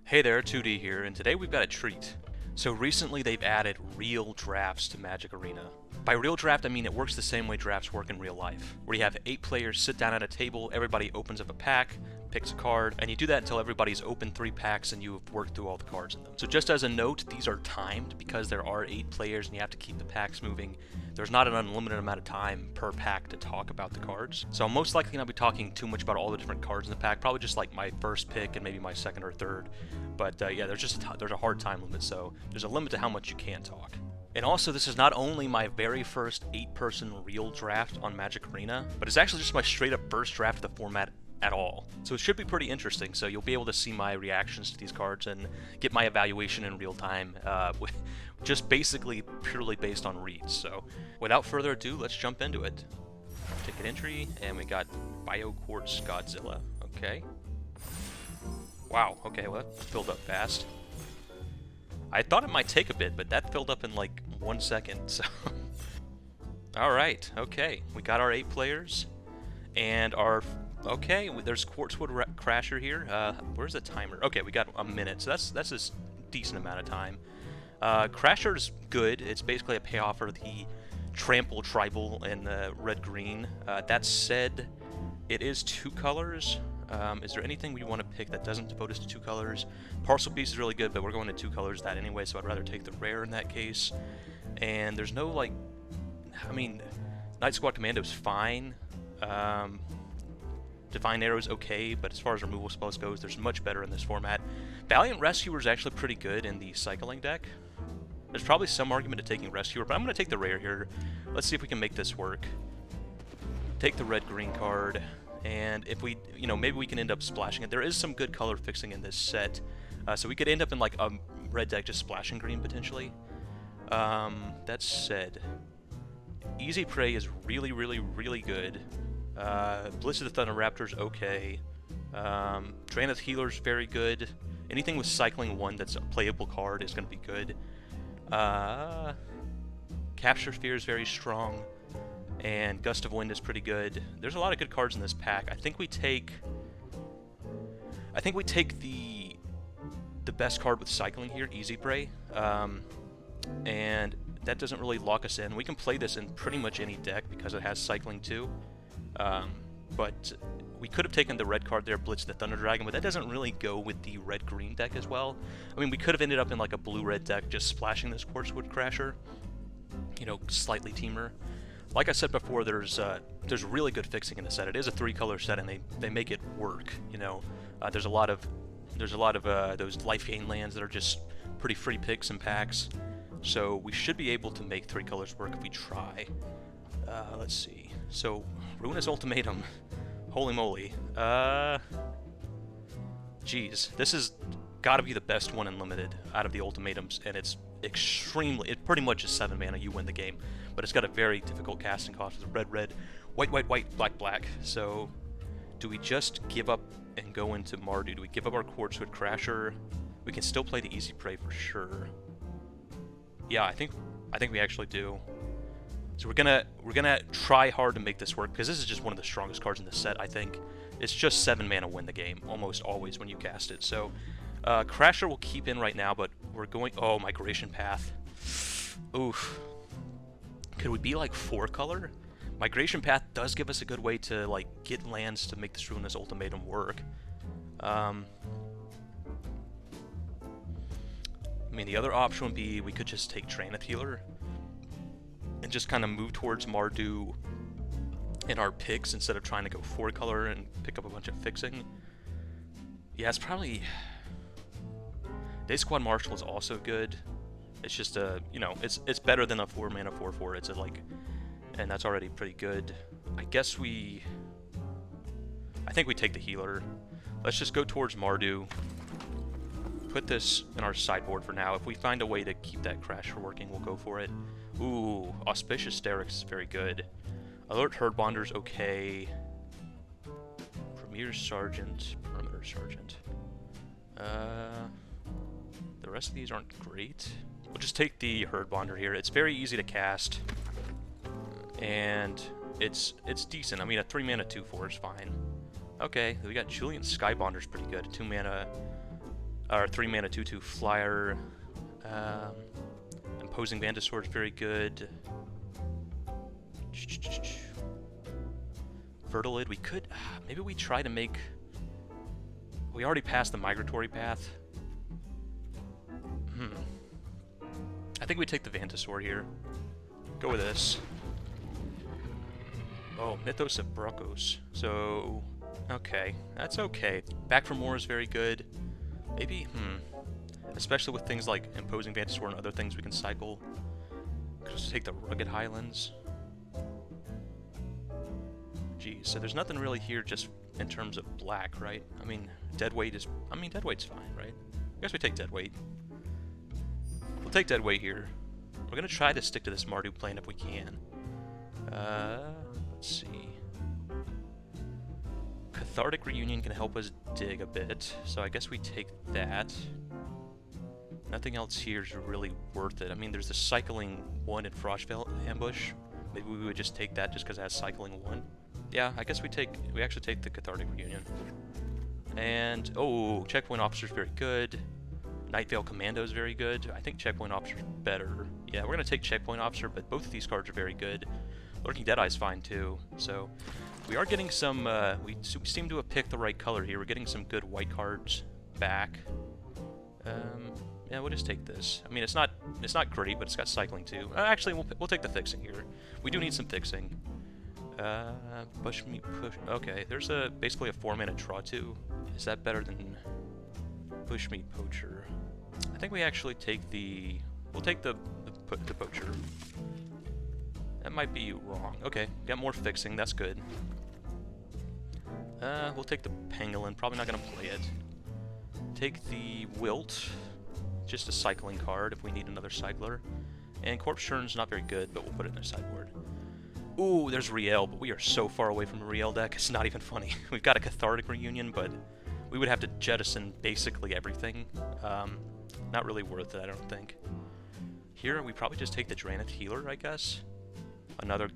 Hey there, 2D here, and today we've got a treat. So recently they've added real drafts to Magic Arena. By real draft, I mean it works the same way drafts work in real life, where you have 8 players sit down at a table, everybody opens up a pack, picks a card, and you do that until everybody's opened 3 packs and you've worked through all the cards in them. So just as a note, these are timed because there are 8 players and you have to keep the packs moving. There's not an unlimited amount of time per pack to talk about the cards. So I'm most likely not be talking too much about all the different cards in the pack, probably just like my first pick and maybe my second or third. But yeah, there's a hard time limit, so there's a limit to how much you can talk. And also, this is not only my very first 8-person real draft on Magic Arena, but it's actually just my straight-up first draft of the format at all. So it should be pretty interesting, so you'll be able to see my reactions to these cards and get my evaluation in real time, just basically purely based on reads. So without further ado, let's jump into it. Ticket entry, and we got Bio Quartz Godzilla. Okay. Wow, okay, well that filled up fast. I thought it might take a bit, but that filled up in like 1 second, so... Alright, okay, we got our 8 players, and our... Okay, there's Quartzwood Crasher here. Where's the timer? Okay, we got a minute, so that's a decent amount of time. Crasher's good. It's basically a payoff for the Trample Tribal in red-green. That said, it is 2 colors. Is there anything we want to pick that doesn't devote us to 2 colors? Parcel Piece is really good, but we're going to 2 colors that anyway, so I'd rather take the rare in that case. And there's no, like... I mean, Night Squad Commando's fine. Divine Arrow's okay, but as far as removal spells goes, there's much better in this format. Valiant Rescuer's actually pretty good in the cycling deck. There's probably some argument to taking Rescuer, but I'm going to take the rare here. Let's see if we can make this work. Take the red-green card. And if we, maybe we can end up splashing it. There is some good color fixing in this set, so we could end up in like a red deck just splashing green potentially. That said, Easy Prey is really, really, really good. Blitz of the Thunder Raptor's okay. Drannith Healer's very good. Anything with Cycling 1 that's a playable card is going to be good. Capture Sphere is very strong. And Gust of Wind is pretty good. There's a lot of good cards in this pack. I think we take the best card with Cycling here, Easy Prey. And that doesn't really lock us in. We can play this in pretty much any deck because it has Cycling too. But we could have taken the red card there, Blitz the Thunder Dragon, but that doesn't really go with the red-green deck as well. I mean, we could have ended up in like a blue-red deck just splashing this Quartzwood Crasher. Slightly teamer. Like I said before, there's really good fixing in the set. It is a 3-color set, and they make it work. There's a lot of those life gain lands that are just pretty free picks and packs. So we should be able to make 3 colors work if we try. Let's see. So Ruinous Ultimatum, holy moly. Geez, this has got to be the best one in Limited out of the ultimatums, and it's it pretty much is 7 mana, you win the game, but it's got a very difficult casting cost with red, red, white, white, white, black, black. So do we just give up and go into Mardu? Do we give up our Quartzwood Crasher? We can still play the Easy Prey for sure. Yeah, I think we actually do. So we're gonna try hard to make this work, because this is just one of the strongest cards in the set. I think it's just 7 mana win the game almost always when you cast it. So Crasher will keep in right now, but we're going... Oh, Migration Path. Oof. Could we be like 4-color? Migration Path does give us a good way to like get lands to make this Ruinous Ultimatum work. I mean, the other option would be we could just take Drannith Healer and just kind of move towards Mardu in our picks instead of trying to go 4-color and pick up a bunch of fixing. Yeah, it's probably... Day Squad Marshal is also good. It's just a, it's better than a 4-mana 4/4. It's and that's already pretty good. I think we take the healer. Let's just go towards Mardu. Put this in our sideboard for now. If we find a way to keep that Crasher working, we'll go for it. Ooh, Auspicious Sterix is very good. Alert Herdbonder's okay. Premier Sergeant, Perimeter Sergeant. The rest of these aren't great. We'll just take the Herdbonder here. It's very easy to cast, and it's decent. I mean, a 3-mana 2/4 is fine. Okay, we got Julian Skybonder's pretty good. 2 mana Our 3-mana 2/2 flyer. Imposing Vandasword is very good. Vertilid, we could... maybe we try to make... We already passed the migratory path. I think we take the Vandasword here. Go with this. Oh, Mythos of Brokos. So... okay, that's okay. Back for More is very good. Maybe, especially with things like Imposing Vandasword and other things we can cycle. Just take the Rugged Highlands. Geez, so there's nothing really here just in terms of black, right? I mean, Deadweight is... I mean, Deadweight's fine, right? I guess we take Deadweight. We'll take Deadweight here. We're gonna try to stick to this Mardu plane if we can. Let's see. Cathartic Reunion can help us dig a bit, so I guess we take that. Nothing else here is really worth it. I mean, there's the Cycling 1 in Frostveil Ambush. Maybe we would just take that just because it has Cycling 1. Yeah, I guess we actually take the Cathartic Reunion. And, oh, Checkpoint Officer's very good. Nightveil Commando is very good. I think Checkpoint Officer's better. Yeah, we're going to take Checkpoint Officer, but both of these cards are very good. Lurking Deadeye's fine too, so... We are getting some, we seem to have picked the right color here. We're getting some good white cards back. Yeah, we'll just take this. I mean, it's not great, but it's got Cycling too. Actually, we'll take the fixing here. We do need some fixing. Push me, push. Okay, there's basically a 4-mana draw 2. Is that better than Push Me Poacher? I think we actually take we'll take the Poacher. That might be wrong. Okay, got more fixing. That's good. We'll take the Pangolin. Probably not gonna play it. Take the Wilt. Just a cycling card if we need another cycler. And Corpse Churn's not very good, but we'll put it in the sideboard. Ooh, there's Riel, but we are so far away from a Riel deck, it's not even funny. We've got a Cathartic Reunion, but we would have to jettison basically everything. Not really worth it, I don't think. Here, we probably just take the Drannith Healer, I guess. Another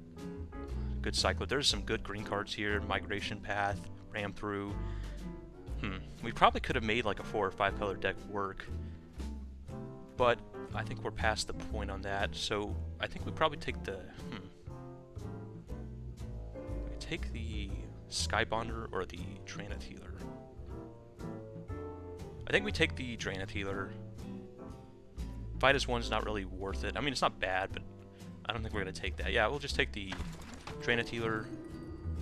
good cycler. There's some good green cards here. Migration Path, Ram Through. We probably could have made like a 4 or 5 color deck work. But I think we're past the point on that, so I think we probably take the... We take the Skybonder or the Drannith Healer. I think we take the Drannith Healer. Vitus 1's not really worth it. I mean, it's not bad, but I don't think we're going to take that. Yeah, we'll just take the Drannith Healer.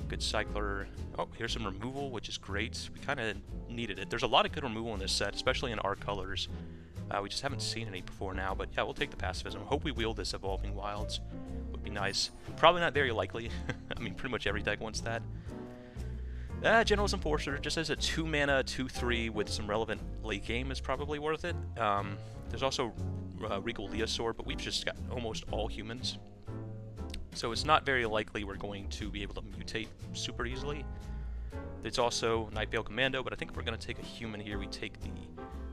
Good cycler. Oh, here's some removal, which is great. We kind of needed it. There's a lot of good removal in this set, especially in our colors. We just haven't seen any before now, but yeah, we'll take the pacifism. Hope we wield this Evolving Wilds. Would be nice. Probably not very likely. I mean, pretty much every deck wants that. General's Enforcer, just as a 2-mana, 2/3 with some relevant late game is probably worth it. There's also Regal Leosaur, but we've just got almost all humans. So it's not very likely we're going to be able to mutate super easily. There's also Nightveil Commando, but I think if we're going to take a human here, we take the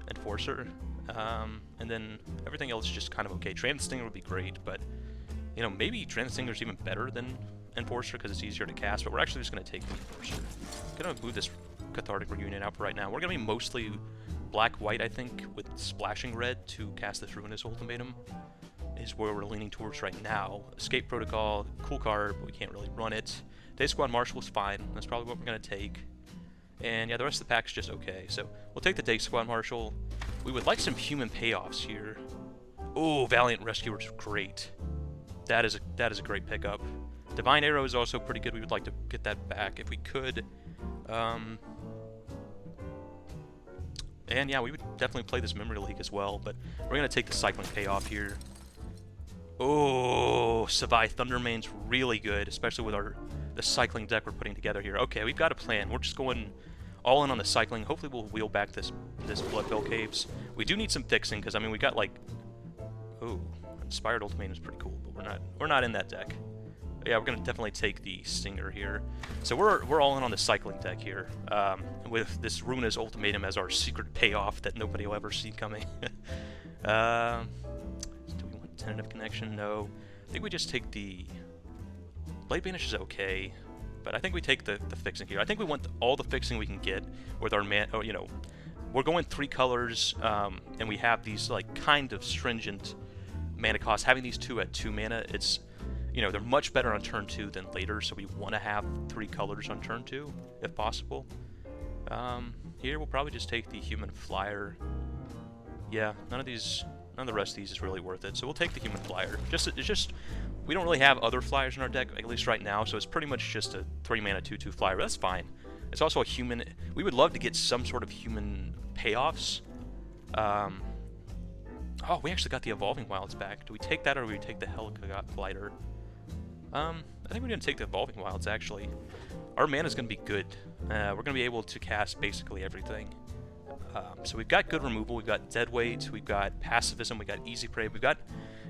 Enforcer. And then everything else is just kind of okay. Transstinger would be great, but, you know, maybe Transstinger is even better than Enforcer because it's easier to cast, but we're actually just going to take the Enforcer. I'm going to move this Cathartic Reunion out for right now. We're going to be mostly black-white, I think, with splashing red to cast this Ruinous Ultimatum is where we're leaning towards right now. Escape Protocol, cool card, but we can't really run it. Day Squad Marshal is fine. That's probably what we're going to take. And yeah, the rest of the pack's just okay. So we'll take the Day Squad Marshal. We would like some human payoffs here. Oh, Valiant Rescuer is great. That is a great pickup. Divine Arrow is also pretty good. We would like to get that back if we could. And yeah, we would definitely play this Memory League as well, but we're going to take the Cycling Payoff here. Oh, Savai Thundermane's really good, especially with the cycling deck we're putting together here. Okay, we've got a plan. We're just going all in on the cycling. Hopefully we'll wheel back this Bloodfell Caves. We do need some fixing, because, I mean, we got, like... Oh, Inspired Ultimatum is pretty cool, but we're not in that deck. Yeah, we're going to definitely take the Stinger here. So we're all in on the cycling deck here, with this Ruinous Ultimatum as our secret payoff that nobody will ever see coming. Do we want Tentative Connection? No. I think we just take the... Blade Banish is okay, but I think we take the fixing here. I think we want all the fixing we can get with our we're going 3 colors, and we have these like kind of stringent mana costs. Having these 2 at 2 mana, it's, you know, they're much better on turn 2 than later, so we want to have 3 colors on turn 2 if possible. Here we'll probably just take the human flyer. Yeah, none of the rest of these is really worth it, so we'll take the human flyer. It's just we don't really have other flyers in our deck, at least right now, so it's pretty much just a 3 mana 2/2 flyer. That's fine. It's also a human. We would love to get some sort of human payoffs. Oh, we actually got the Evolving Wilds back. Do we take that, or do we take the Heliglider? I think we're going to take the Evolving Wilds, actually. Our mana's going to be good. We're going to be able to cast basically everything. So we've got good removal, we've got dead weight, we've got pacifism, we've got easy prey, we got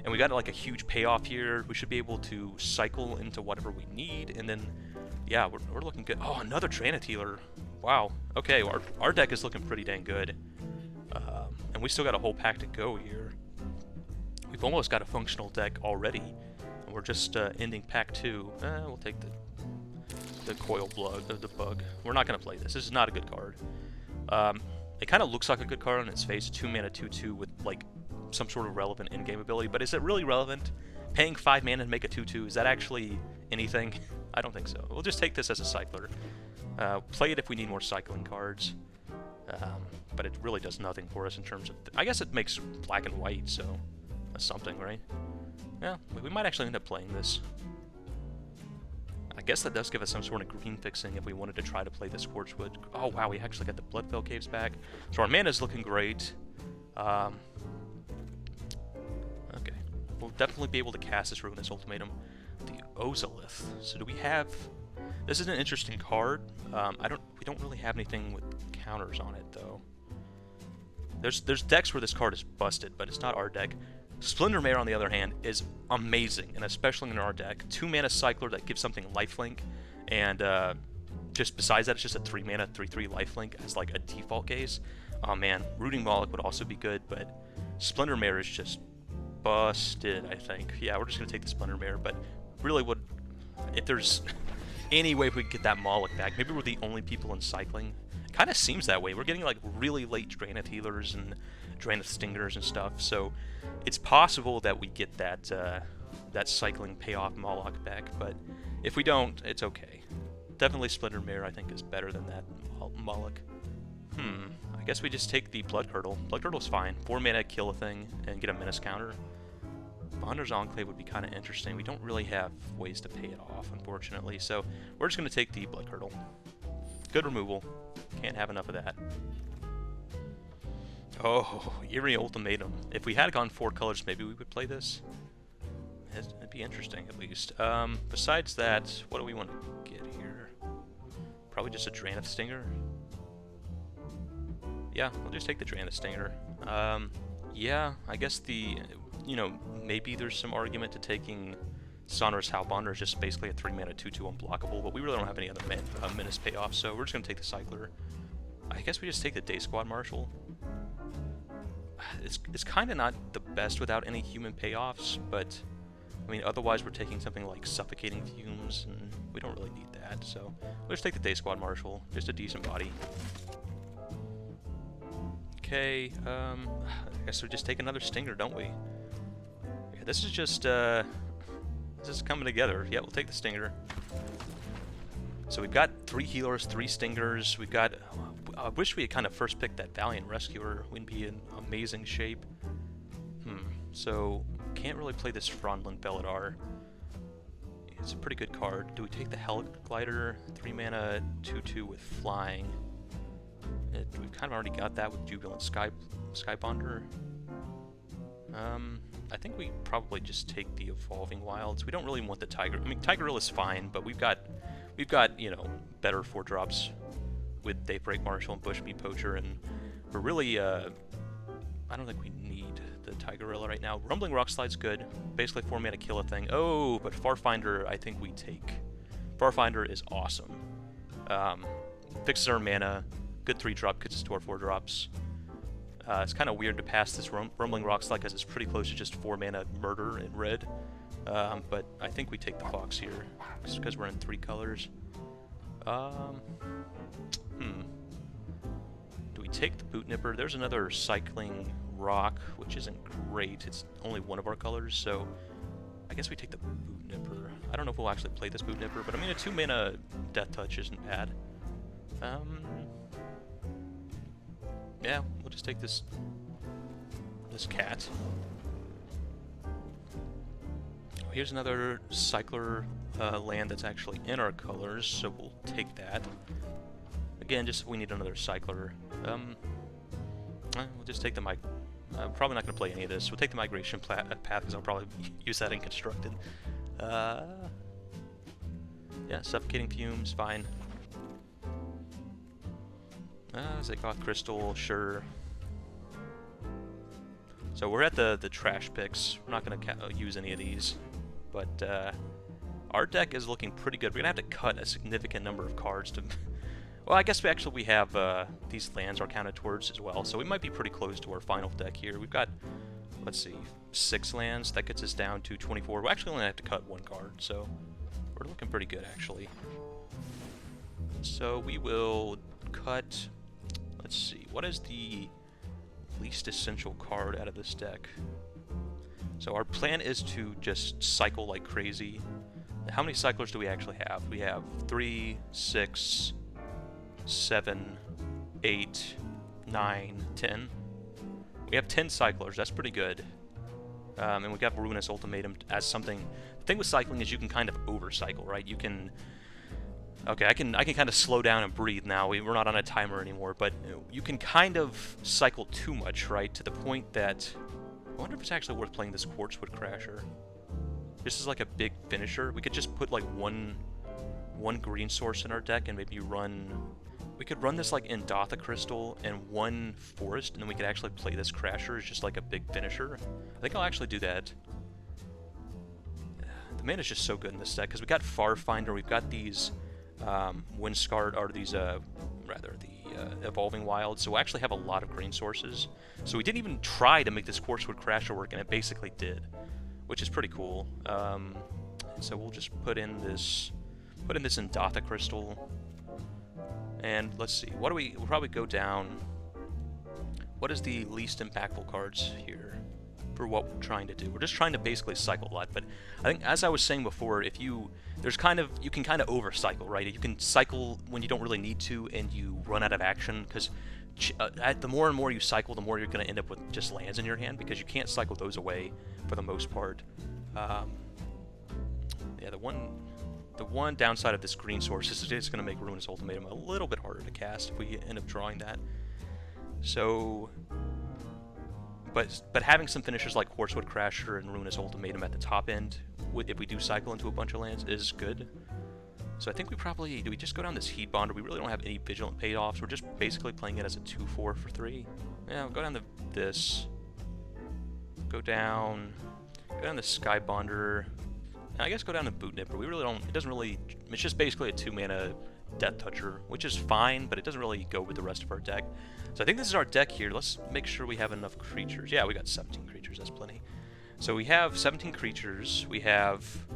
like a huge payoff here. We should be able to cycle into whatever we need, and then, yeah, we're looking good. Oh, another Draenei Healer. Wow. Okay, our deck is looking pretty dang good. And we still got a whole pack to go here. We've almost got a functional deck already. And we're just ending pack 2. We'll take the Coil Blood, the Bug. We're not going to play this. This is not a good card. It kind of looks like a good card on its face. 2 mana 2/2 with like some sort of relevant in-game ability. But is it really relevant? Paying 5 mana to make a 2/2, is that actually anything? I don't think so. We'll just take this as a cycler. Play it if we need more cycling cards. But it really does nothing for us in terms of... I guess it makes black and white, so that's something, right? Yeah, we might actually end up playing this. I guess that does give us some sort of green fixing if we wanted to try to play the Scorchwood. Oh wow, we actually got the Bloodfell Caves back. So our mana's looking great. Okay. We'll definitely be able to cast this Ruinous Ultimatum. The Ozolith. So do we have... This is an interesting card. We don't really have anything with counters on it, though. There's decks where this card is busted, but it's not our deck. Splendor Mare, on the other hand, is amazing, and especially in our deck. 2 mana cycler that gives something lifelink, and just besides that, it's just a 3 mana 3/3 lifelink as like a default case. Oh man, Rooting Moloch would also be good, but Splendor Mare is just busted, I think. Yeah, we're just gonna take the Splendor Mare, but really would, if there's any way we could get that Moloch back, maybe we're the only people in cycling. It kind of seems that way. We're getting like really late Draenei Healers and Draenei Stingers and stuff, so it's possible that we get that that cycling payoff Moloch back, but if we don't, it's okay. Definitely Splendor Mare, I think, is better than that Moloch. I guess we just take the Blood Curdle. Blood Curdle's fine. 4 mana, kill a thing, and get a menace counter. Bonder's Enclave would be kind of interesting. We don't really have ways to pay it off, unfortunately, so we're just going to take the Blood Curdle. Good removal. Can't have enough of that. Oh, Eerie Ultimatum. If we had gone 4 colors, maybe we would play this. It'd be interesting, at least. Besides that, what do we want to get here? Probably just a Draenei Stinger. Yeah, we'll just take the Draenei Stinger. Yeah, I guess you know, maybe there's some argument to taking Sonorous Howlbonder is just basically a 3 mana 2/2 unblockable, but we really don't have any other menace payoff, so we're just going to take the Cycler. I guess we just take the Day Squad Marshal. It's kind of not the best without any human payoffs, but I mean, otherwise we're taking something like Suffocating Fumes, and we don't really need that, so we'll just take the Day Squad Marshal, just a decent body. Okay, I guess we just take another Stinger, don't we? Yeah, this is just, this is coming together. Yeah, we'll take the Stinger. So we've got 3 healers, 3 Stingers, we've got... I wish we had kind of first picked that Valiant Rescuer. We'd be in amazing shape. So, can't really play this Frondland Belladar. It's a pretty good card. Do we take the Heliglider? 3 mana, 2/2 with flying. We've kind of already got that with Jubilant Skybonder. I think we probably just take the Evolving Wilds. We don't really want the Tiger. I mean, Tigreal is fine, but we've got, you know, better 4-drops with Daybreak Marshal and Bushmeat Poacher, and we're really, I don't think we need the Tigerilla right now. Rumbling Rockslide's good. Basically 4 mana kill a thing. Oh, but Farfinder I think we take. Farfinder is awesome. Fixes our mana. Good 3-drop, gets us to our 4-drops. It's kind of weird to pass this Rumbling Rockslide because it's pretty close to just 4 mana murder in red. But I think we take the Fox here, just because we're in 3 colors. Do we take the Boot Nipper. There's another Cycling Rock, which isn't great. It's only one of our colors, so I guess we take the Boot Nipper. I don't know if we'll actually play this Boot Nipper, but I mean, a 2-mana Death Touch isn't bad. Yeah, we'll just take this cat. Oh, here's another Cycler land that's actually in our colors, so we'll take that. Again, just if we need another Cycler. We'll just take the I'm probably not going to play any of this. We'll take the Migration path because I'll probably use that in Constructed. Yeah, Suffocating Fumes, fine. Zagoth Crystal, sure. So we're at the trash picks. We're not going to use any of these. But our deck is looking pretty good. We're going to have to cut a significant number of cards to... Well, I guess we have these lands are counted towards as well, so we might be pretty close to our final deck here. We've got, let's see, 6 lands. That gets us down to 24. We actually only have to cut 1 card, so we're looking pretty good, actually. So we will cut... Let's see, what is the least essential card out of this deck? So our plan is to just cycle like crazy. How many cyclers do we actually have? We have 3, 6... 7, 8, 9, 10. We have 10 cyclers. That's pretty good. And we got Ruinous Ultimatum as something. The thing with cycling is you can kind of overcycle, right? You can. Okay, I can kind of slow down and breathe now. We're not on a timer anymore, but you can kind of cycle too much, right? To the point that I wonder if it's actually worth playing this Quartzwood Crasher. This is like a big finisher. We could just put like one green source in our deck and maybe run. We could run this like in Dotha Crystal and 1 forest, and then we could actually play this Crasher as just like a big finisher. I think I'll actually do that. The mana is just so good in this deck because we got Farfinder, we've got these Windscarred, or these rather the Evolving Wilds, so we actually have a lot of green sources. So we didn't even try to make this Quartzwood Crasher work, and it basically did, which is pretty cool. So we'll just put in this in Dotha Crystal. And let's see, what do we'll probably go down. What is the least impactful cards here for what we're trying to do? We're just trying to basically cycle a lot, but I think, as I was saying before, if you can kind of overcycle, right? You can cycle when you don't really need to, and you run out of action, because the more and more you cycle, the more you're going to end up with just lands in your hand, because you can't cycle those away for the most part. Yeah, the one downside of this green source is it's going to make Ruinous Ultimatum a little bit harder to cast if we end up drawing that. So, but having some finishers like Quartzwood Crasher and Ruinous Ultimatum at the top end, if we do cycle into a bunch of lands, is good. So I think do we just go down this Heat Bonder? We really don't have any Vigilant payoffs. We're just basically playing it as a 2/4 for 3. Yeah, we'll go down to this. Go down the Sky Bonder. I guess go down to Boot Nipper. We really don't. It doesn't really. It's just basically a 2-mana Death Toucher, which is fine, but it doesn't really go with the rest of our deck. So I think this is our deck here. Let's make sure we have enough creatures. Yeah, we got 17 creatures. That's plenty. So we have 17 creatures. We have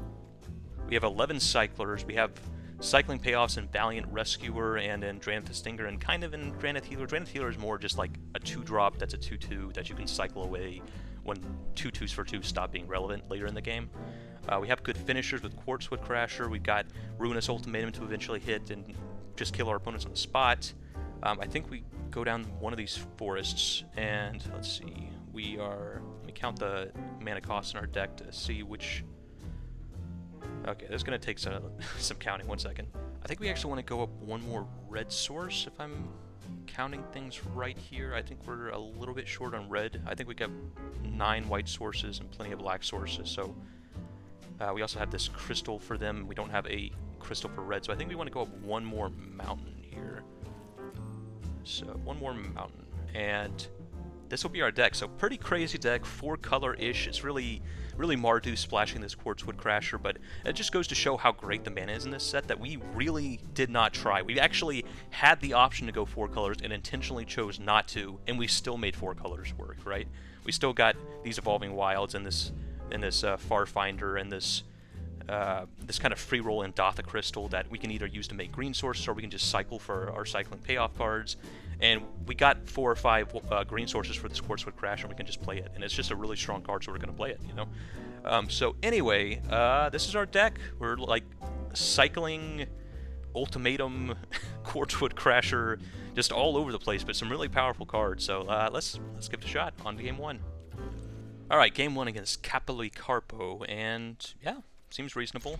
11 cyclers. We have cycling payoffs in Valiant Rescuer and in Drannith the Stinger, and kind of in Drannith Healer. Drannith Healer is more just like a 2-drop that's a 2/2 that you can cycle away when 2/2s for 2 stop being relevant later in the game. We have good finishers with Quartzwood Crasher. We've got Ruinous Ultimatum to eventually hit and just kill our opponents on the spot. I think we go down one of these forests, and let's see. Let me count the mana cost in our deck to see which. Okay, that's going to take some counting. 1 second. I think we actually want to go up one more red source, if I'm counting things right here. I think we're a little bit short on red. I think we got 9 white sources and plenty of black sources, so we also have this crystal for them. We don't have a crystal for red, so I think we want to go up one more mountain here. So one more mountain, and this will be our deck. So pretty crazy deck, 4-color-ish. It's really Mardu splashing this Quartzwood Crasher, but it just goes to show how great the mana is in this set that we really did not try. We actually had the option to go 4 colors and intentionally chose not to, and we still made 4 colors work, right? We still got these Evolving Wilds and this Farfinder and this this kind of free roll in Dotha Crystal that we can either use to make green sources, or we can just cycle for our cycling payoff cards. And we got 4 or 5 green sources for this Quartzwood Crash, and we can just play it. And it's just a really strong card, so we're going to play it, you know? So anyway, this is our deck. We're like cycling Ultimatum, Quartzwood Crasher, just all over the place, but some really powerful cards. So let's give it a shot on to game 1. All right, game 1 against Capoli Carpo, and yeah, seems reasonable.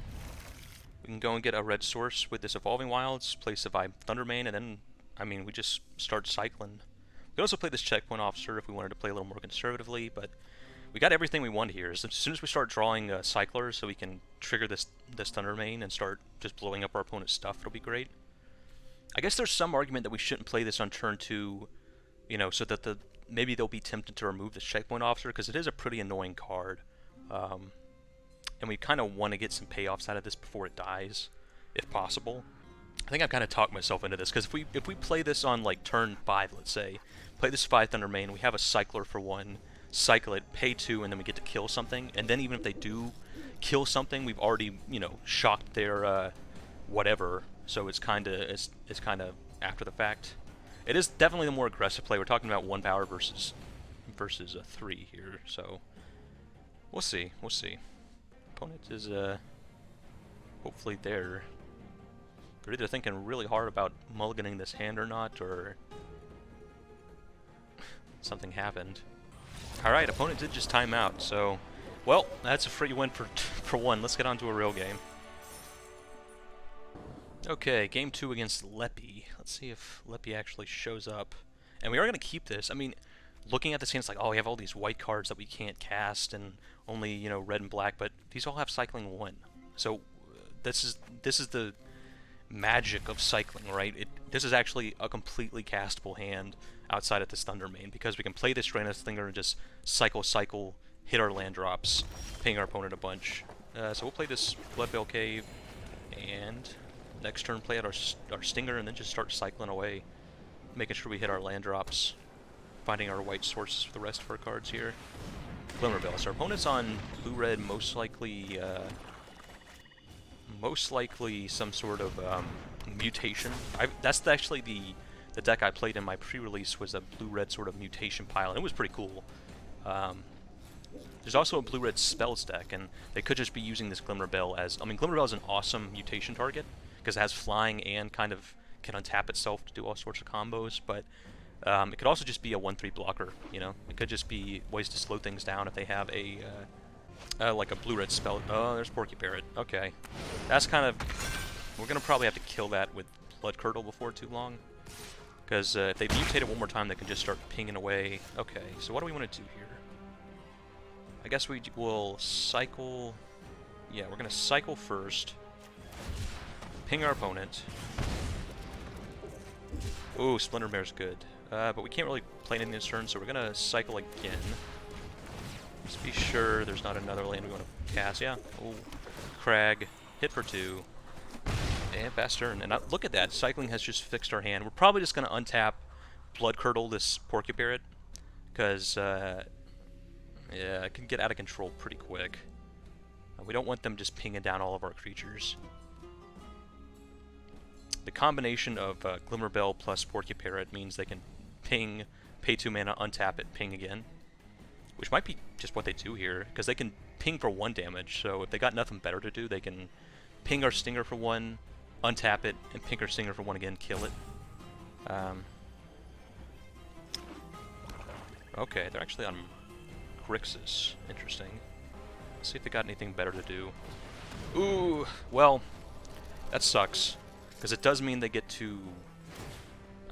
We can go and get a red source with this Evolving Wilds, play Survive Thundermane, and then, I mean, we just start cycling. We could also play this Checkpoint Officer if we wanted to play a little more conservatively, but we got everything we want here. As soon as we start drawing cyclers, so we can trigger this Thundermane and start just blowing up our opponent's stuff, it'll be great. I guess there's some argument that we shouldn't play this on turn 2, you know, so that maybe they'll be tempted to remove this Checkpoint Officer, because it is a pretty annoying card. And we kind of want to get some payoffs out of this before it dies, if possible. I think I've kind of talked myself into this, because if we play this on like turn 5, let's say, play this 5 Thundermane, we have a cycler for 1, cycle it, pay 2, and then we get to kill something. And then even if they do kill something, we've already, you know, shocked their whatever. So it's kind of after the fact. It is definitely the more aggressive play. We're talking about 1 power versus a 3 here. So we'll see. We'll see. Opponent is hopefully there. They're either thinking really hard about mulliganing this hand or not, or something happened. Alright, opponent did just time out, so, well, that's a free win for 1. Let's get on to a real game. Okay, game 2 against Leppy. Let's see if Leppy actually shows up. And we are going to keep this. I mean, looking at this hand, it's like, oh, we have all these white cards that we can't cast, and only, you know, red and black, but these all have cycling 1. So this is the magic of cycling, right? This is actually a completely castable hand outside of this Thundermane, because we can play this Draenei and just cycle, hit our land drops, ping our opponent a bunch. So we'll play this Bloodveil Cave, and next turn play out our Stinger, and then just start cycling away, making sure we hit our land drops, finding our white sources for the rest of our cards here. Glimmerbell. So our opponent's on blue-red, most likely some sort of mutation. That's actually the deck I played in my pre-release, was a blue-red sort of mutation pile, and it was pretty cool. There's also a blue-red spells deck, and they could just be using this Glimmerbell as... I mean, Glimmerbell is an awesome mutation target, because it has flying and kind of can untap itself to do all sorts of combos, but it could also just be a 1/3 blocker, you know? It could just be ways to slow things down if they have a... like a blue-red spell. Oh, there's Porky Parrot. Okay. That's kind of... We're going to probably have to kill that with Blood Curdle before too long. Because if they mutate it one more time, they can just start pinging away. Okay, so what do we want to do here? I guess we will cycle... Yeah, we're going to cycle first. Ping our opponent. Ooh, Splinter Mare's good. But we can't really play anything this turn, so we're going to cycle again. Just be sure there's not another land we want to cast. Yeah. Ooh. Crag. Hit for 2. And fast turn. And look at that. Cycling has just fixed our hand. We're probably just going to untap Blood Curdle this Porky Parrot, because, yeah, it can get out of control pretty quick. We don't want them just pinging down all of our creatures. The combination of Glimmerbell plus Porky Parrot means they can ping, pay 2 mana, untap it, ping again. Which might be just what they do here, because they can ping for 1 damage, so if they got nothing better to do, they can ping our Stinger for 1, untap it, and ping our Stinger for 1 again, kill it. Okay, they're actually on Grixis. Interesting. Let's see if they got anything better to do. Ooh, well, that sucks, because it does mean they get to...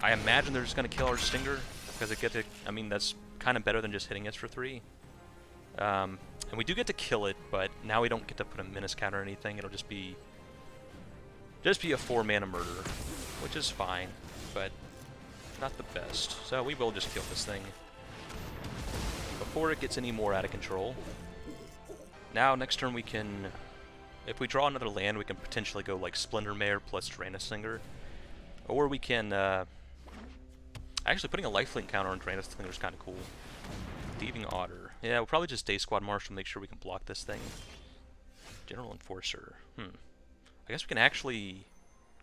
I imagine they're just going to kill our Stinger, because they get to... I mean, that's kind of better than just hitting us for 3. And we do get to kill it, but now we don't get to put a menace counter or anything. It'll just be a 4 mana murder, which is fine, but not the best. So we will just kill this thing before it gets any more out of control. Now next turn we can, if we draw another land, we can potentially go like Splendor Mare plus Draenei, or we can actually putting a lifelink counter on Draenei is kind of cool. Thieving Otter. Yeah, we'll probably just Day Squad Marshal, make sure we can block this thing. General Enforcer. I guess we can actually...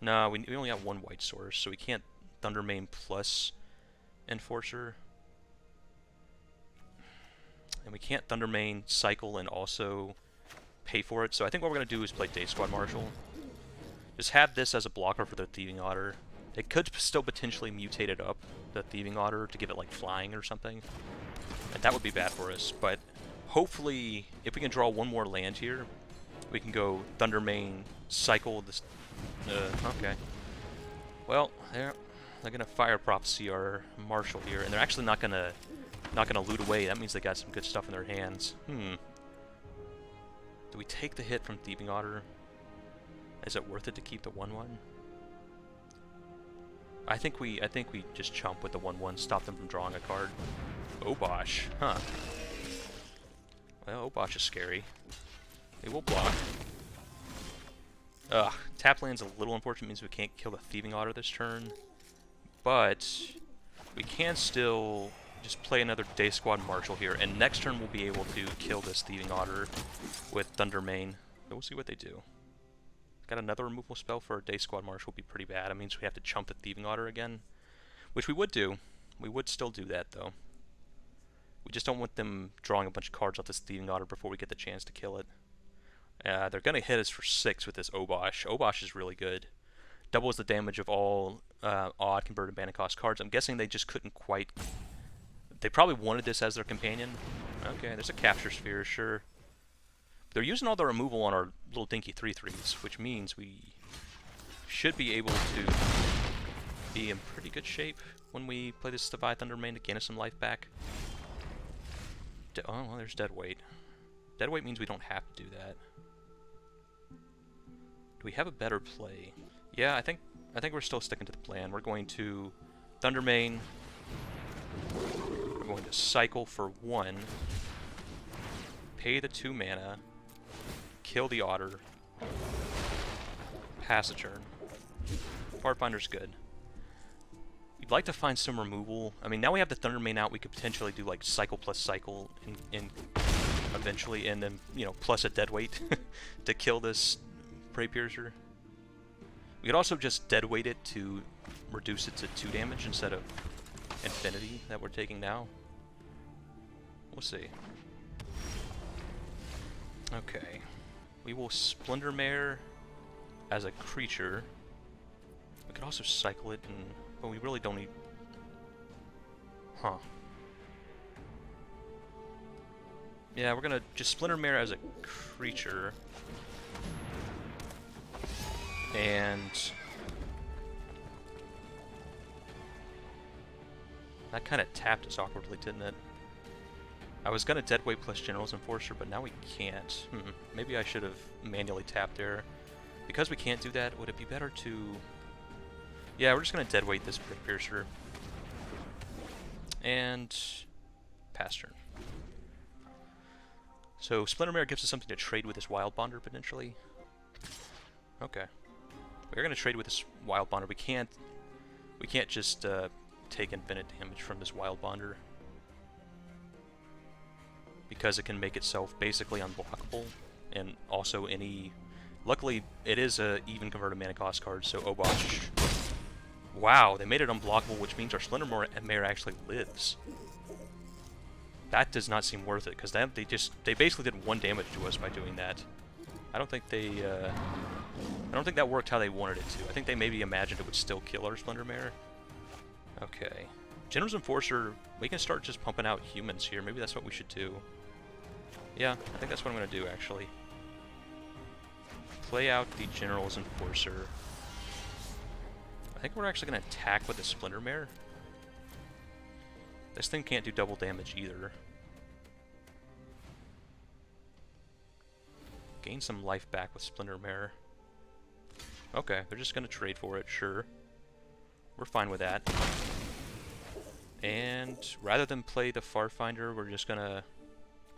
No, we only have one white source, so we can't Thundermane plus Enforcer. And we can't Thundermane cycle and also pay for it, so I think what we're going to do is play Day Squad Marshal. Just have this as a blocker for the Thieving Otter. It could still potentially mutate it up, the Thieving Otter, to give it like flying or something. And that would be bad for us, but hopefully, if we can draw one more land here, we can go Thundermane, cycle this... okay. Well, they're going to Fire Prophecy our Marshal here, and they're actually not going to loot away. That means they got some good stuff in their hands. Do we take the hit from Thieving Otter? Is it worth it to keep the 1/1? I think we just chump with the 1/1, stop them from drawing a card. Obosh, huh? Well, Obosh is scary. They will block. Ugh, tap land's a little unfortunate, means we can't kill the Thieving Otter this turn. But we can still just play another Day Squad Marshal here, and next turn we'll be able to kill this Thieving Otter with Thundermane. So we'll see what they do. Got another removal spell for a Day Squad Marshal would be pretty bad. It means we have to chump the Thieving Otter again, which we would do. We would still do that, though. We just don't want them drawing a bunch of cards off this Thieving Otter before we get the chance to kill it. They're going to hit us for 6 with this Obosh. Obosh is really good. Doubles the damage of all odd converted mana cost cards. I'm guessing they just couldn't quite... They probably wanted this as their companion. Okay, there's a Capture Sphere, sure. They're using all the removal on our little dinky 3/3s, which means we should be able to be in pretty good shape when we play this Divine Thundermane to gain us some life back. Oh, well, there's Deadweight. Deadweight means we don't have to do that. Do we have a better play? Yeah, I think we're still sticking to the plan. We're going to Thundermane. We're going to cycle for 1. Pay the 2 mana. Kill the Otter. Pass a turn. Farfinder's good. We'd like to find some removal. I mean, now we have the Thundermane out, we could potentially do like cycle plus cycle in eventually, and then, you know, plus a Deadweight to kill this Prey Piercer. We could also just Deadweight it to reduce it to 2 damage instead of infinity that we're taking now. We'll see. Okay. We will Splendor Mare as a creature. We could also cycle it, but we really don't need... Huh. Yeah, we're gonna just Splendor Mare as a creature. And... that kind of tapped us awkwardly, didn't it? I was gonna Deadweight plus General's Enforcer, but now we can't. Maybe I should have manually tapped there. Because we can't do that, would it be better to... Yeah, we're just gonna Deadweight this Prey Piercer. And... pass turn. So, Splendor Mare gives us something to trade with this Wild Bonder, potentially. Okay. We're gonna trade with this Wild Bonder. We can't just take infinite damage from this Wild Bonder, because it can make itself basically unblockable, and also any... Luckily, it is a even converted mana cost card, so Obosh... Wow, they made it unblockable, which means our Splendor Mare actually lives. That does not seem worth it, because they basically did 1 damage to us by doing that. I don't think that worked how they wanted it to. I think they maybe imagined it would still kill our Splendor Mare. Okay. General's Enforcer, we can start just pumping out humans here. Maybe that's what we should do. Yeah, I think that's what I'm going to do, actually. Play out the General's Enforcer. I think we're actually going to attack with the Splendor Mare. This thing can't do double damage either. Gain some life back with Splendor Mare. Okay, they're just going to trade for it, sure. We're fine with that. And rather than play the Farfinder, we're just going to...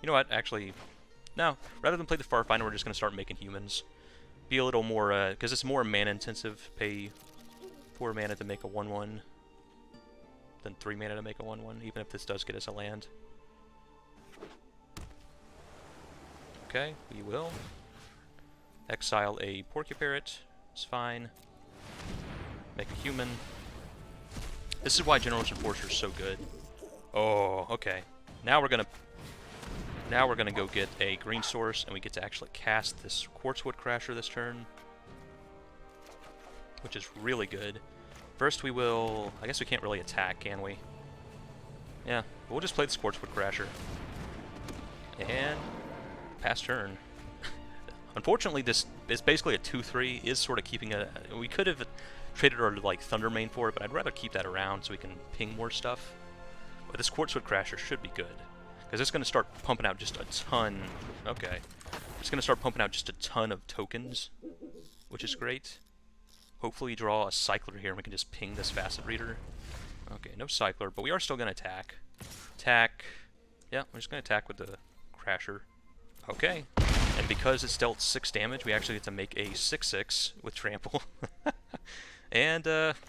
You know what, actually... No, rather than play the Farfinder, we're just going to start making humans. Be a little more, because it's more mana intensive. Pay 4 mana to make a 1/1. Than 3 mana to make a 1/1, even if this does get us a land. Okay, we will. Exile a Porcuparrot. It's fine. Make a human. This is why Generals Enforcer is so good. Oh, okay. Now we're gonna go get a green source, and we get to actually cast this Quartzwood Crasher this turn, which is really good. First we will... I guess we can't really attack, can we? Yeah, but we'll just play the Quartzwood Crasher. And... pass turn. Unfortunately, this is basically a 2-3, is sort of keeping a... We could have traded our, like, Thundermane for it, but I'd rather keep that around so we can ping more stuff. But this Quartzwood Crasher should be good, because it's going to start pumping out just a ton... Okay. It's going to start pumping out just a ton of tokens, which is great. Hopefully we draw a Cycler here and we can just ping this Facet Reader. Okay, no Cycler, but we are still going to attack. Attack. Yeah, we're just going to attack with the Crasher. Okay. And because it's dealt 6 damage, we actually get to make a 6/6 with Trample. And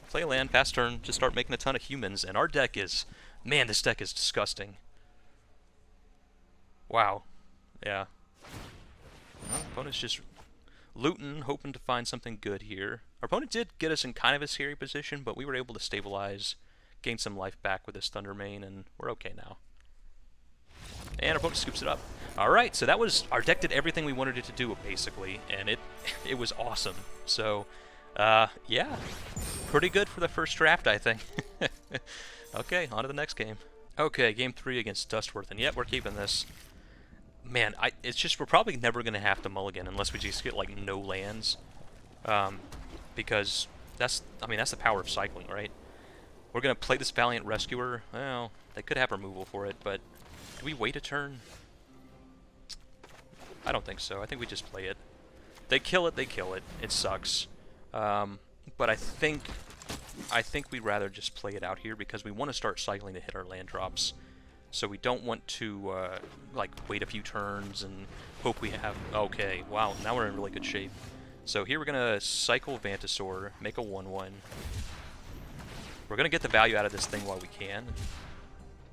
play a land, pass turn, just start making a ton of humans. And our deck is... Man, this deck is disgusting. Wow. Yeah. Well, opponent's just looting, hoping to find something good here. Our opponent did get us in kind of a scary position, but we were able to stabilize, gain some life back with this Thundermane, and we're okay now. And our opponent scoops it up. Alright, so that was... Our deck did everything we wanted it to do, basically, and it was awesome. So, yeah. Pretty good for the first draft, I think. Okay, on to the next game. Okay, game 3 against Dustworth, and yet we're keeping this. Man, it's just... We're probably never going to have to mulligan unless we just get, like, no lands. Because that's... I mean, that's the power of cycling, right? We're going to play this Valiant Rescuer. Well, they could have removal for it, but... Do we wait a turn? I don't think so. I think we just play it. They kill it, they kill it. It sucks. But I think we'd rather just play it out here because we want to start cycling to hit our land drops. So we don't want to, like, wait a few turns and hope we have... Okay, wow, now we're in really good shape. So here we're going to cycle Vantasaur, make a 1/1. We're going to get the value out of this thing while we can.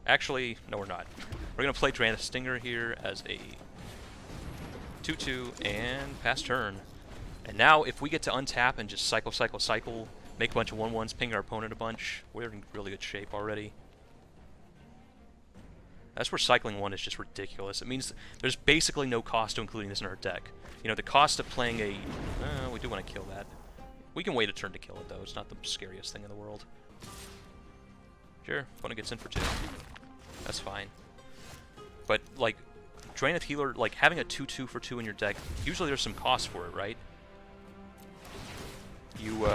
Actually, no we're not. We're going to play Drana Stinger here as a 2/2 and pass turn. And now if we get to untap and just cycle, make a bunch of 1/1s, ping our opponent a bunch, we're in really good shape already. That's where cycling 1 is just ridiculous. It means there's basically no cost to including this in our deck. You know, the cost of playing a... we do want to kill that. We can wait a turn to kill it, though. It's not the scariest thing in the world. Sure, opponent gets in for 2. That's fine. But, like, Draenith Healer, like, having a 2/2 for 2 in your deck, usually there's some cost for it, right? You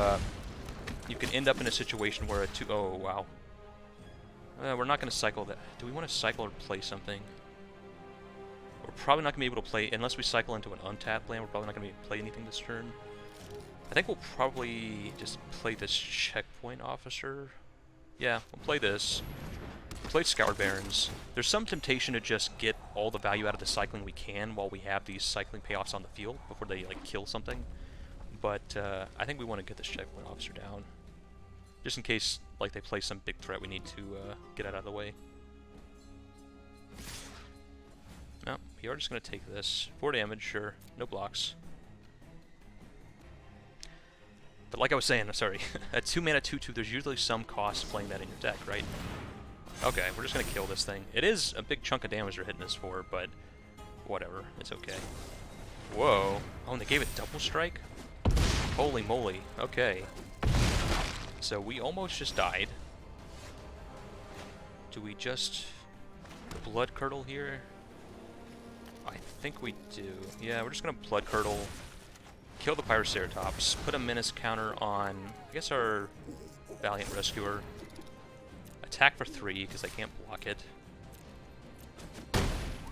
can end up in a situation where a 2... Oh, wow. We're not going to cycle that. Do we want to cycle or play something? We're probably not going to be able to play... Unless we cycle into an untapped land, we're probably not going to play anything this turn. I think we'll probably just play this Checkpoint Officer. Yeah, we'll play this. Play Scoured Barrens. There's some temptation to just get all the value out of the cycling we can while we have these cycling payoffs on the field before they, like, kill something. But I think we want to get this Checkpoint Officer down. Just in case, like, they play some big threat we need to get out of the way. No, we are just going to take this. 4 damage, sure. No blocks. But like I was saying, sorry, at 2-mana 2/2, there's usually some cost playing that in your deck, right? Okay, we're just going to kill this thing. It is a big chunk of damage they're hitting us for, but whatever. It's okay. Whoa. Oh, and they gave it double strike? Holy moly. Okay. So we almost just died. Do we just Blood Curdle here? I think we do. Yeah, we're just going to Blood Curdle, kill the Pyroceratops, put a Menace counter on, I guess, our Valiant Rescuer. Attack for 3, because I can't block it.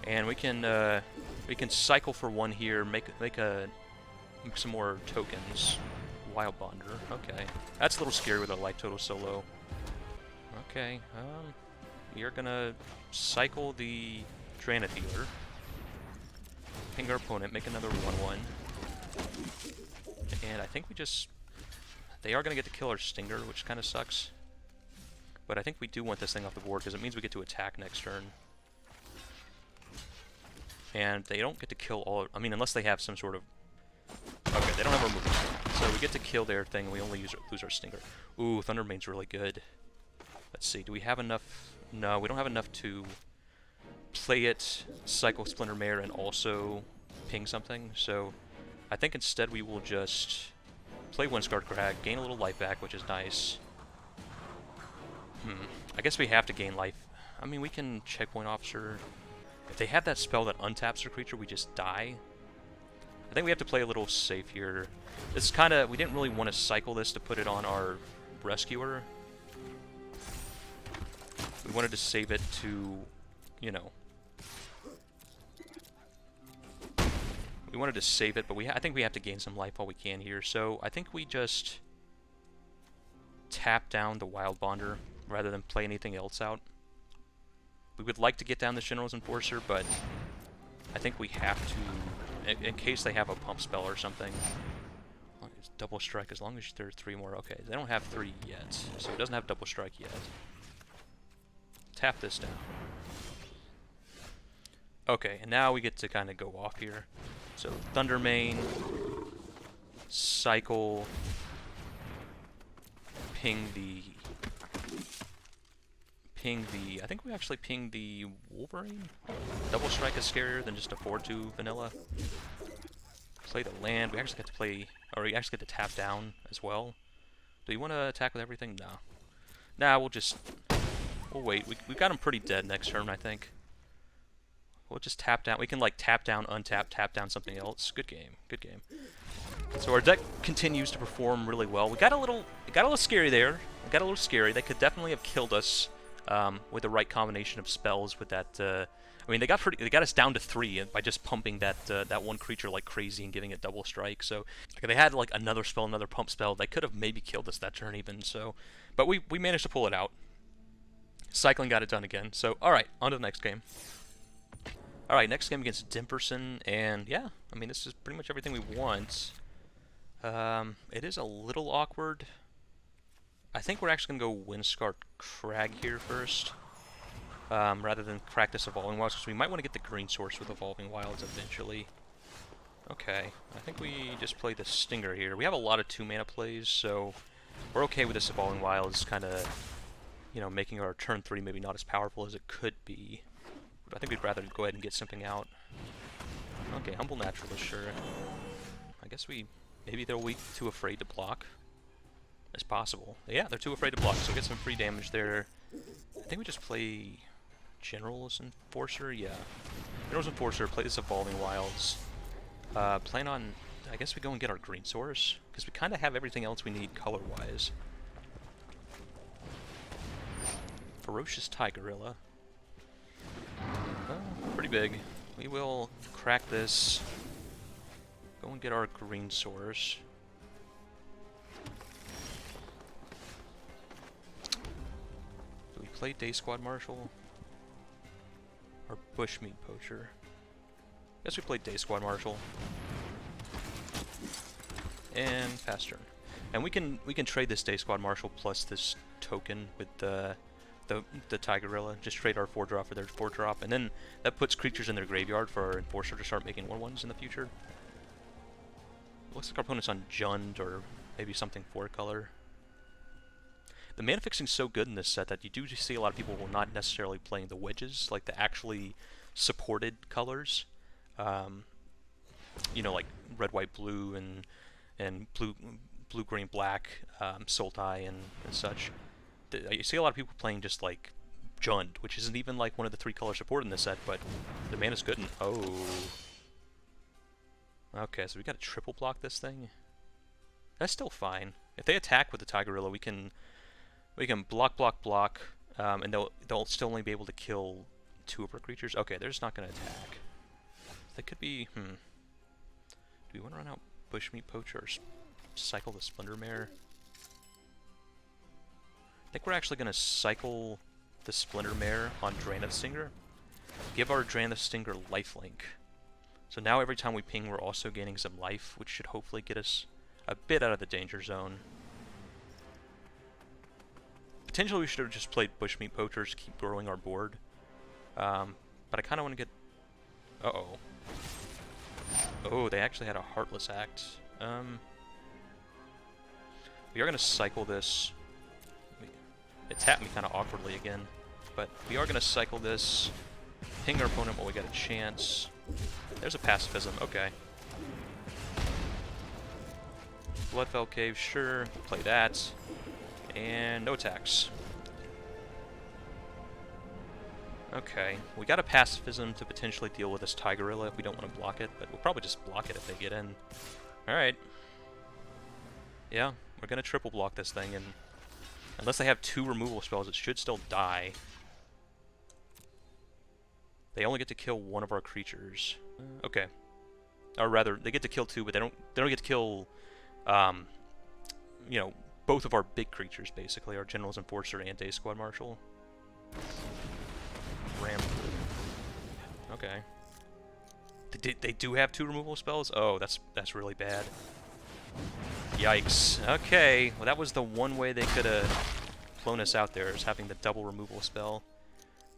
And we can cycle for 1 here, make some more tokens. Wild Bonder, okay. That's a little scary with a life total so low. Okay, we are gonna cycle the Draenith Healer. Ping our opponent, make another 1/1. And I think we just... They are gonna get to kill our Stinger, which kinda sucks. But I think we do want this thing off the board, because it means we get to attack next turn. And they don't get to kill all... I mean, unless they have some sort of they don't have our movement. So we get to kill their thing, and we only lose our Stinger. Ooh, Thundermane's really good. Let's see, do we have enough? No, we don't have enough to play it, cycle Splinter Mare, and also ping something. So I think instead we will just play Windscarred Crag, gain a little life back, which is nice. I guess we have to gain life. I mean, we can Checkpoint Officer. If they have that spell that untaps their creature, we just die. I think we have to play a little safe here. This is kind of... We didn't really want to cycle this to put it on our Rescuer. We wanted to save it to, you know... We wanted to save it, but I think we have to gain some life while we can here. So I think we just tap down the Wild Bonder rather than play anything else out. We would like to get down the General's Enforcer, but I think we have to, in case they have a pump spell or something. It's double strike as long as there are 3 more. Okay, they don't have 3 yet, so it doesn't have double strike yet. Tap this down. Okay, and now we get to kind of go off here. So Thundermane, cycle, ping the, I think we actually ping the Wolverine. Double strike is scarier than just a 4-2 vanilla. Play the land. We actually get to play, or we actually get to tap down as well. Do you want to attack with everything? No. Nah, we'll wait. We got him pretty dead next turn, I think. We'll just tap down. We can like tap down, untap, tap down something else. Good game. Good game. So our deck continues to perform really well. It got a little scary there. It got a little scary. They could definitely have killed us with the right combination of spells. With that, I mean, they got us down to 3 by just pumping that one creature like crazy and giving it double strike. So if they had like another spell, another pump spell, they could have maybe killed us that turn even. So, but we managed to pull it out. Cycling got it done again. So all right, on to the next game. Alright, next game against Dimperson, and yeah, I mean, this is pretty much everything we want. It is a little awkward. I think we're actually going to go Windscarred Crag here first, rather than crack this Evolving Wilds, because we might want to get the green source with Evolving Wilds eventually. Okay, I think we just play the Stinger here. We have a lot of 2-mana plays, so we're okay with this Evolving Wilds kind of, you know, making our turn 3 maybe not as powerful as it could be. I think we'd rather go ahead and get something out. Okay, Humble Naturalist, sure. I guess maybe they're too afraid to block. It's possible. Yeah, they're too afraid to block, so get some free damage there. I think we just play General's Enforcer, yeah. General's Enforcer, play this Evolving Wilds. Plan on, I guess we go and get our green source, because we kind of have everything else we need color-wise. Ferocious Tigorilla. Pretty big. We will crack this. Go and get our green source. Do we play Day Squad Marshal? Or Bushmeat Poacher? Guess we played Day Squad Marshal. And pass turn. And we can trade this Day Squad Marshal plus this token with the Tigorilla, just trade our 4-drop for their 4-drop, and then that puts creatures in their graveyard for our Enforcer to start making 1/1s in the future. Looks like our opponent's on Jund, or maybe something 4-color. The mana fixing's so good in this set that you do see a lot of people will not necessarily playing the wedges, like the actually supported colors. You know, like red, white, blue, and blue, green, black, Sultai, and such. You see a lot of people playing just like Jund, which isn't even like one of the 3-color support in this set, but the mana's good. And oh, okay, so we got to triple block this thing. That's still fine. If they attack with the Tigorilla, we can block, and they'll still only be able to kill 2 of our creatures. Okay, they're just not going to attack. They could be. Do we want to run out Bushmeat Poacher or cycle the Splinter Mare? I think we're actually going to cycle the Splinter Mare on Drannith Stinger. Give our Drannith Stinger lifelink. So now every time we ping, we're also gaining some life, which should hopefully get us a bit out of the danger zone. Potentially we should have just played Bushmeat Poachers to keep growing our board. But I kind of want to get... Uh-oh. Oh, they actually had a Heartless Act. We are going to cycle this. It tapped me kind of awkwardly again. But we are going to cycle this. Ping our opponent while we get a chance. There's a pacifism. Okay. Bloodfell Cave, sure. Play that. And no attacks. Okay. We got a pacifism to potentially deal with this Tigorilla if we don't want to block it, but we'll probably just block it if they get in. Alright. Yeah, we're going to triple block this thing, and unless they have 2 removal spells, it should still die. They only get to kill one of our creatures. Okay. Or rather, they get to kill 2, but they don't get to kill, you know, both of our big creatures, basically. Our General's Enforcer and Day Squad Marshal. Ram. Okay. They do have 2 removal spells? Oh, that's really bad. Yikes. Okay. Well, that was the one way they could have flown us out there, is having the double removal spell.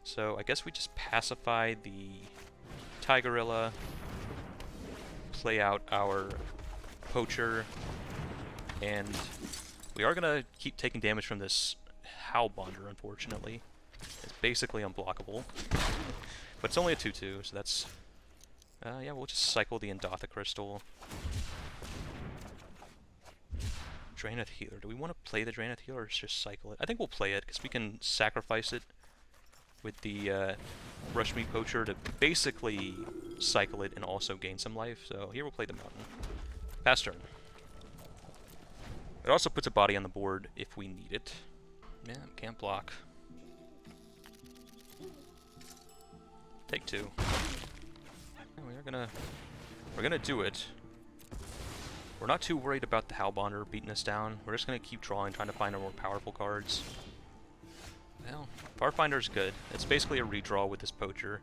So I guess we just pacify the Tigorilla, play out our Poacher, and we are going to keep taking damage from this Howlbonder, unfortunately. It's basically unblockable. But it's only a 2-2, so that's... yeah, we'll just cycle the Endotha Crystal. Draenith Healer. Do we want to play the Draenith Healer or just cycle it? I think we'll play it, because we can sacrifice it with the Rush Meat Poacher to basically cycle it and also gain some life. So here we'll play the Mountain. Pass turn. It also puts a body on the board if we need it. Yeah, can't block. Take 2. Yeah, we're gonna do it. We're not too worried about the Howlbonder beating us down. We're just gonna keep drawing, trying to find our more powerful cards. Well, Farfinder's good. It's basically a redraw with this Poacher.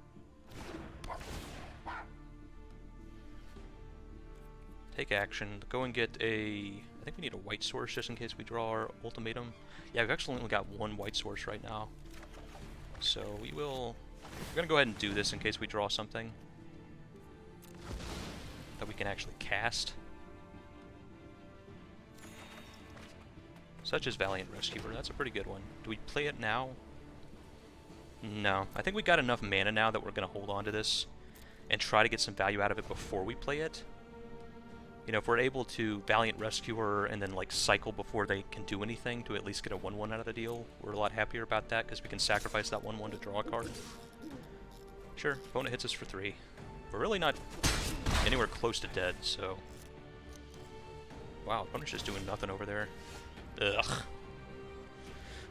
Take action. Go and get a... I think we need a white source just in case we draw our ultimatum. Yeah, we've actually only got 1 white source right now. So we will... We're going to go ahead and do this in case we draw something that we can actually cast. Such as Valiant Rescuer. That's a pretty good one. Do we play it now? No. I think we got enough mana now that we're going to hold on to this and try to get some value out of it before we play it. You know, if we're able to Valiant Rescuer and then, like, cycle before they can do anything to at least get a 1-1 out of the deal, we're a lot happier about that because we can sacrifice that 1-1 to draw a card. Sure, opponent hits us for 3. We're really not anywhere close to dead, so... Wow, opponent's just doing nothing over there. Ugh.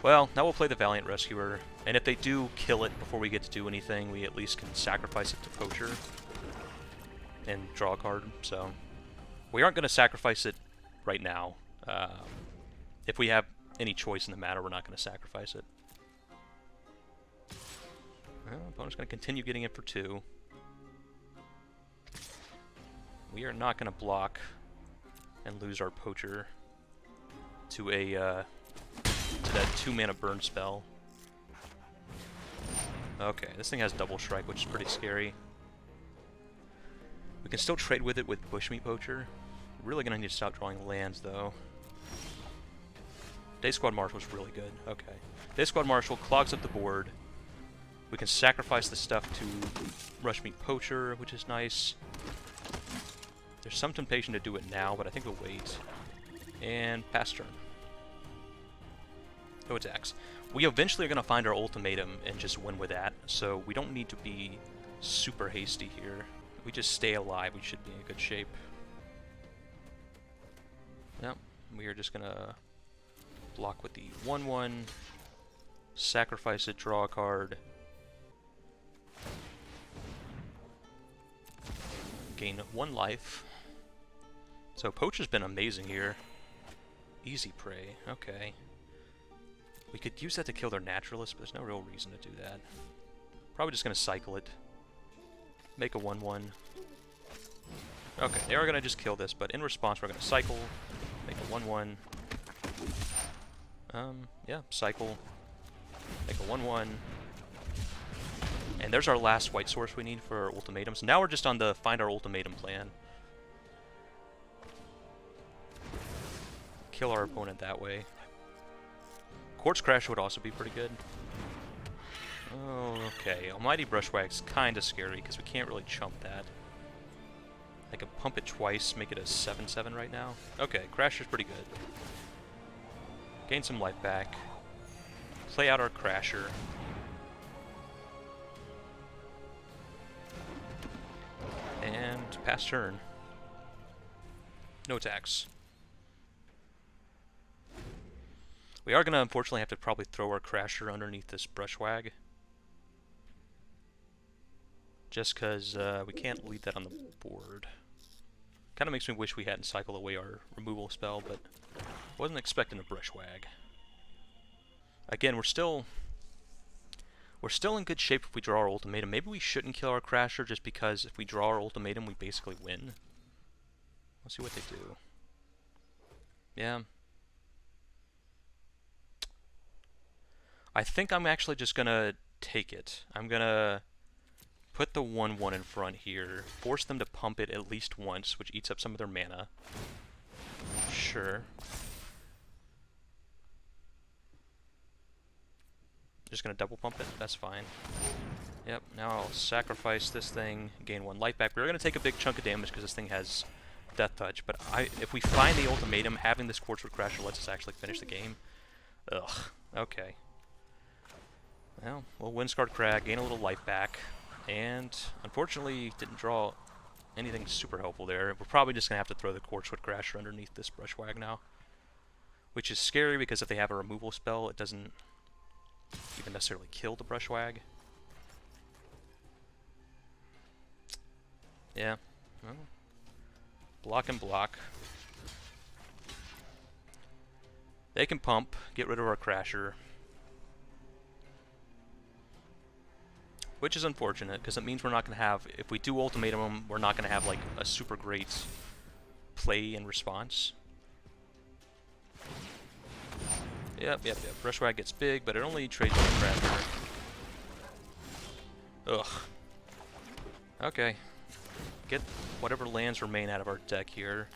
Well, now we'll play the Valiant Rescuer, and if they do kill it before we get to do anything, we at least can sacrifice it to Poacher and draw a card, so... We aren't going to sacrifice it right now. If we have any choice in the matter, we're not going to sacrifice it. Well, opponent's going to continue getting it for 2. We are not going to block and lose our Poacher to a to that 2-mana burn spell. Okay, this thing has double strike, which is pretty scary. We can still trade with it with Bushmeat Poacher. We're really going to need to stop drawing lands, though. Day Squad Marshal's really good. Okay. Day Squad Marshal clogs up the board. We can sacrifice the stuff to Rushmeat Poacher, which is nice. There's some temptation to do it now, but I think we'll wait. And pass turn. No attacks. We eventually are going to find our ultimatum and just win with that, so we don't need to be super hasty here. If we just stay alive, we should be in good shape. Yep, we are just gonna block with the 1-1, sacrifice it, draw a card, gain 1 life. So Poacher's been amazing here. Easy prey, okay. We could use that to kill their Naturalist, but there's no real reason to do that. Probably just gonna cycle it. Make a 1-1. Okay, they are going to just kill this, but in response we're going to cycle, make a 1-1. Yeah, cycle, make a 1-1. And there's our last white source we need for our ultimatum. So now we're just on the find our ultimatum plan. kill our opponent that way. Quartz Crash would also be pretty good. Oh, okay. Almighty Brushwhack's kind of scary because we can't really chump that. I could pump it twice, make it a 7/7 right now. Okay, Crasher's pretty good. Gain some life back. Play out our Crasher. And pass turn. No attacks. We are going to unfortunately have to probably throw our Crasher underneath this Brushwag. Just because we can't leave that on the board. Kind of makes me wish we hadn't cycled away our removal spell, but wasn't expecting a Brushwag. Again, we're still in good shape if we draw our ultimatum. Maybe we shouldn't kill our Crasher just because if we draw our ultimatum, we basically win. Let's see what they do. Yeah. I think I'm actually just gonna take it. I'm gonna put the 1/1 in front here, force them to pump it at least once, which eats up some of their mana. Sure. Just gonna double pump it? That's fine. Yep, now I'll sacrifice this thing, gain 1 life back. We're gonna take a big chunk of damage because this thing has Death Touch, but if we find the ultimatum, having this Quartzwood Crasher lets us actually finish the game. Ugh, okay. Well, we'll Windscarred Crag, gain a little life back, and unfortunately didn't draw anything super helpful there. We're probably just going to have to throw the Quartzwood Crasher underneath this Brushwag now, which is scary because if they have a removal spell, it doesn't even necessarily kill the Brushwag. Yeah, well, block and block. They can pump, get rid of our Crasher. Which is unfortunate, because it means we're not going to have, if we do ultimatum, we're not going to have like a super great play and response. Yep. Brushwag gets big, but it only trades one Crasher. Ugh. Okay. Get whatever lands remain out of our deck here.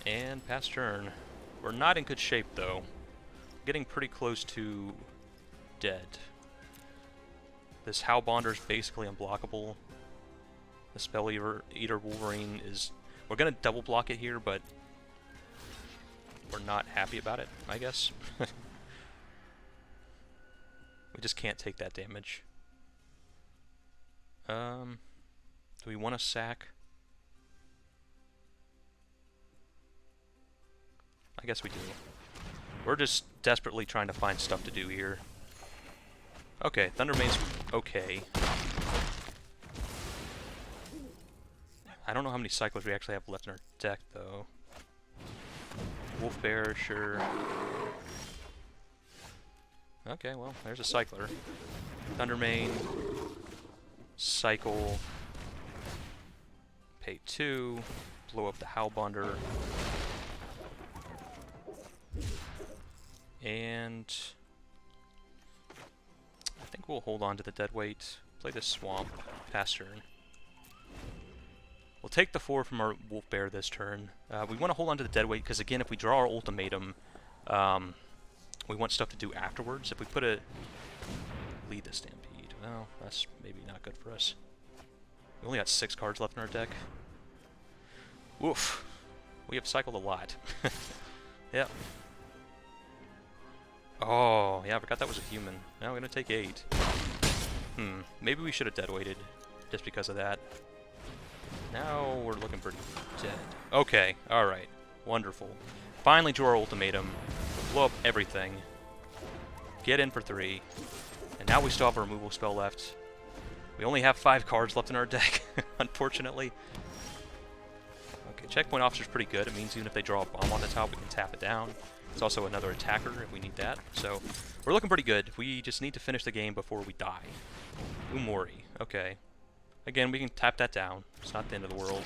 And pass turn. We're not in good shape, though. Getting pretty close to dead. This Howlbonder's basically unblockable. The Spell Eater Wolverine is... We're going to double block it here, but we're not happy about it, I guess. We just can't take that damage. Do we want to sack? I guess we do. We're just desperately trying to find stuff to do here. Okay, Thundermane's okay. I don't know how many cyclers we actually have left in our deck, though. Wolf Bear, sure. Okay, well, there's a cycler. Thundermane. Cycle. Pay 2. Blow up the Howlbonder. And I think we'll hold on to the Deadweight, play this Swamp, pass turn. We'll take the 4 from our Wolf Bear this turn. We want to hold on to the Deadweight because, again, if we draw our ultimatum, we want stuff to do afterwards. If we put a lead the Stampede, well, that's maybe not good for us. We only got 6 cards left in our deck. Oof. We have cycled a lot. Yep. Oh, yeah, I forgot that was a human. Now we're going to take 8. Maybe we should have deadweighted just because of that. Now we're looking pretty dead. Okay, alright. Wonderful. Finally drew our ultimatum. Blow up everything. Get in for 3. And now we still have a removal spell left. We only have 5 cards left in our deck, unfortunately. Okay, Checkpoint Officer's pretty good. It means even if they draw a bomb on the top, we can tap it down. It's also another attacker if we need that. So, we're looking pretty good. We just need to finish the game before we die. Umori. Okay. Again, we can tap that down. It's not the end of the world.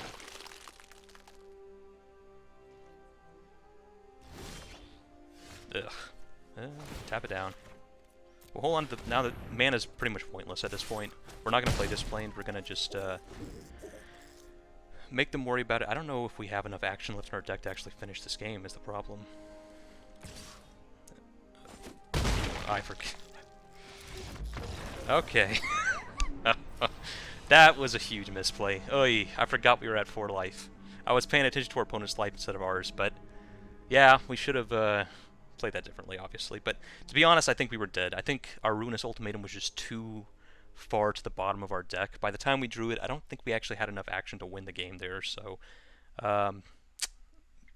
Ugh. Tap it down. We'll hold on to the... Now that mana's pretty much pointless at this point. We're not going to play this plane. We're going to just... make them worry about it. I don't know if we have enough action left in our deck to actually finish this game is the problem. I forget. Okay. That was a huge misplay. Oy, I forgot we were at 4 life. I was paying attention to our opponent's life instead of ours, but yeah, we should have played that differently, obviously. But to be honest, I think we were dead. I think our Ruinous Ultimatum was just too far to the bottom of our deck. By the time we drew it, I don't think we actually had enough action to win the game there, so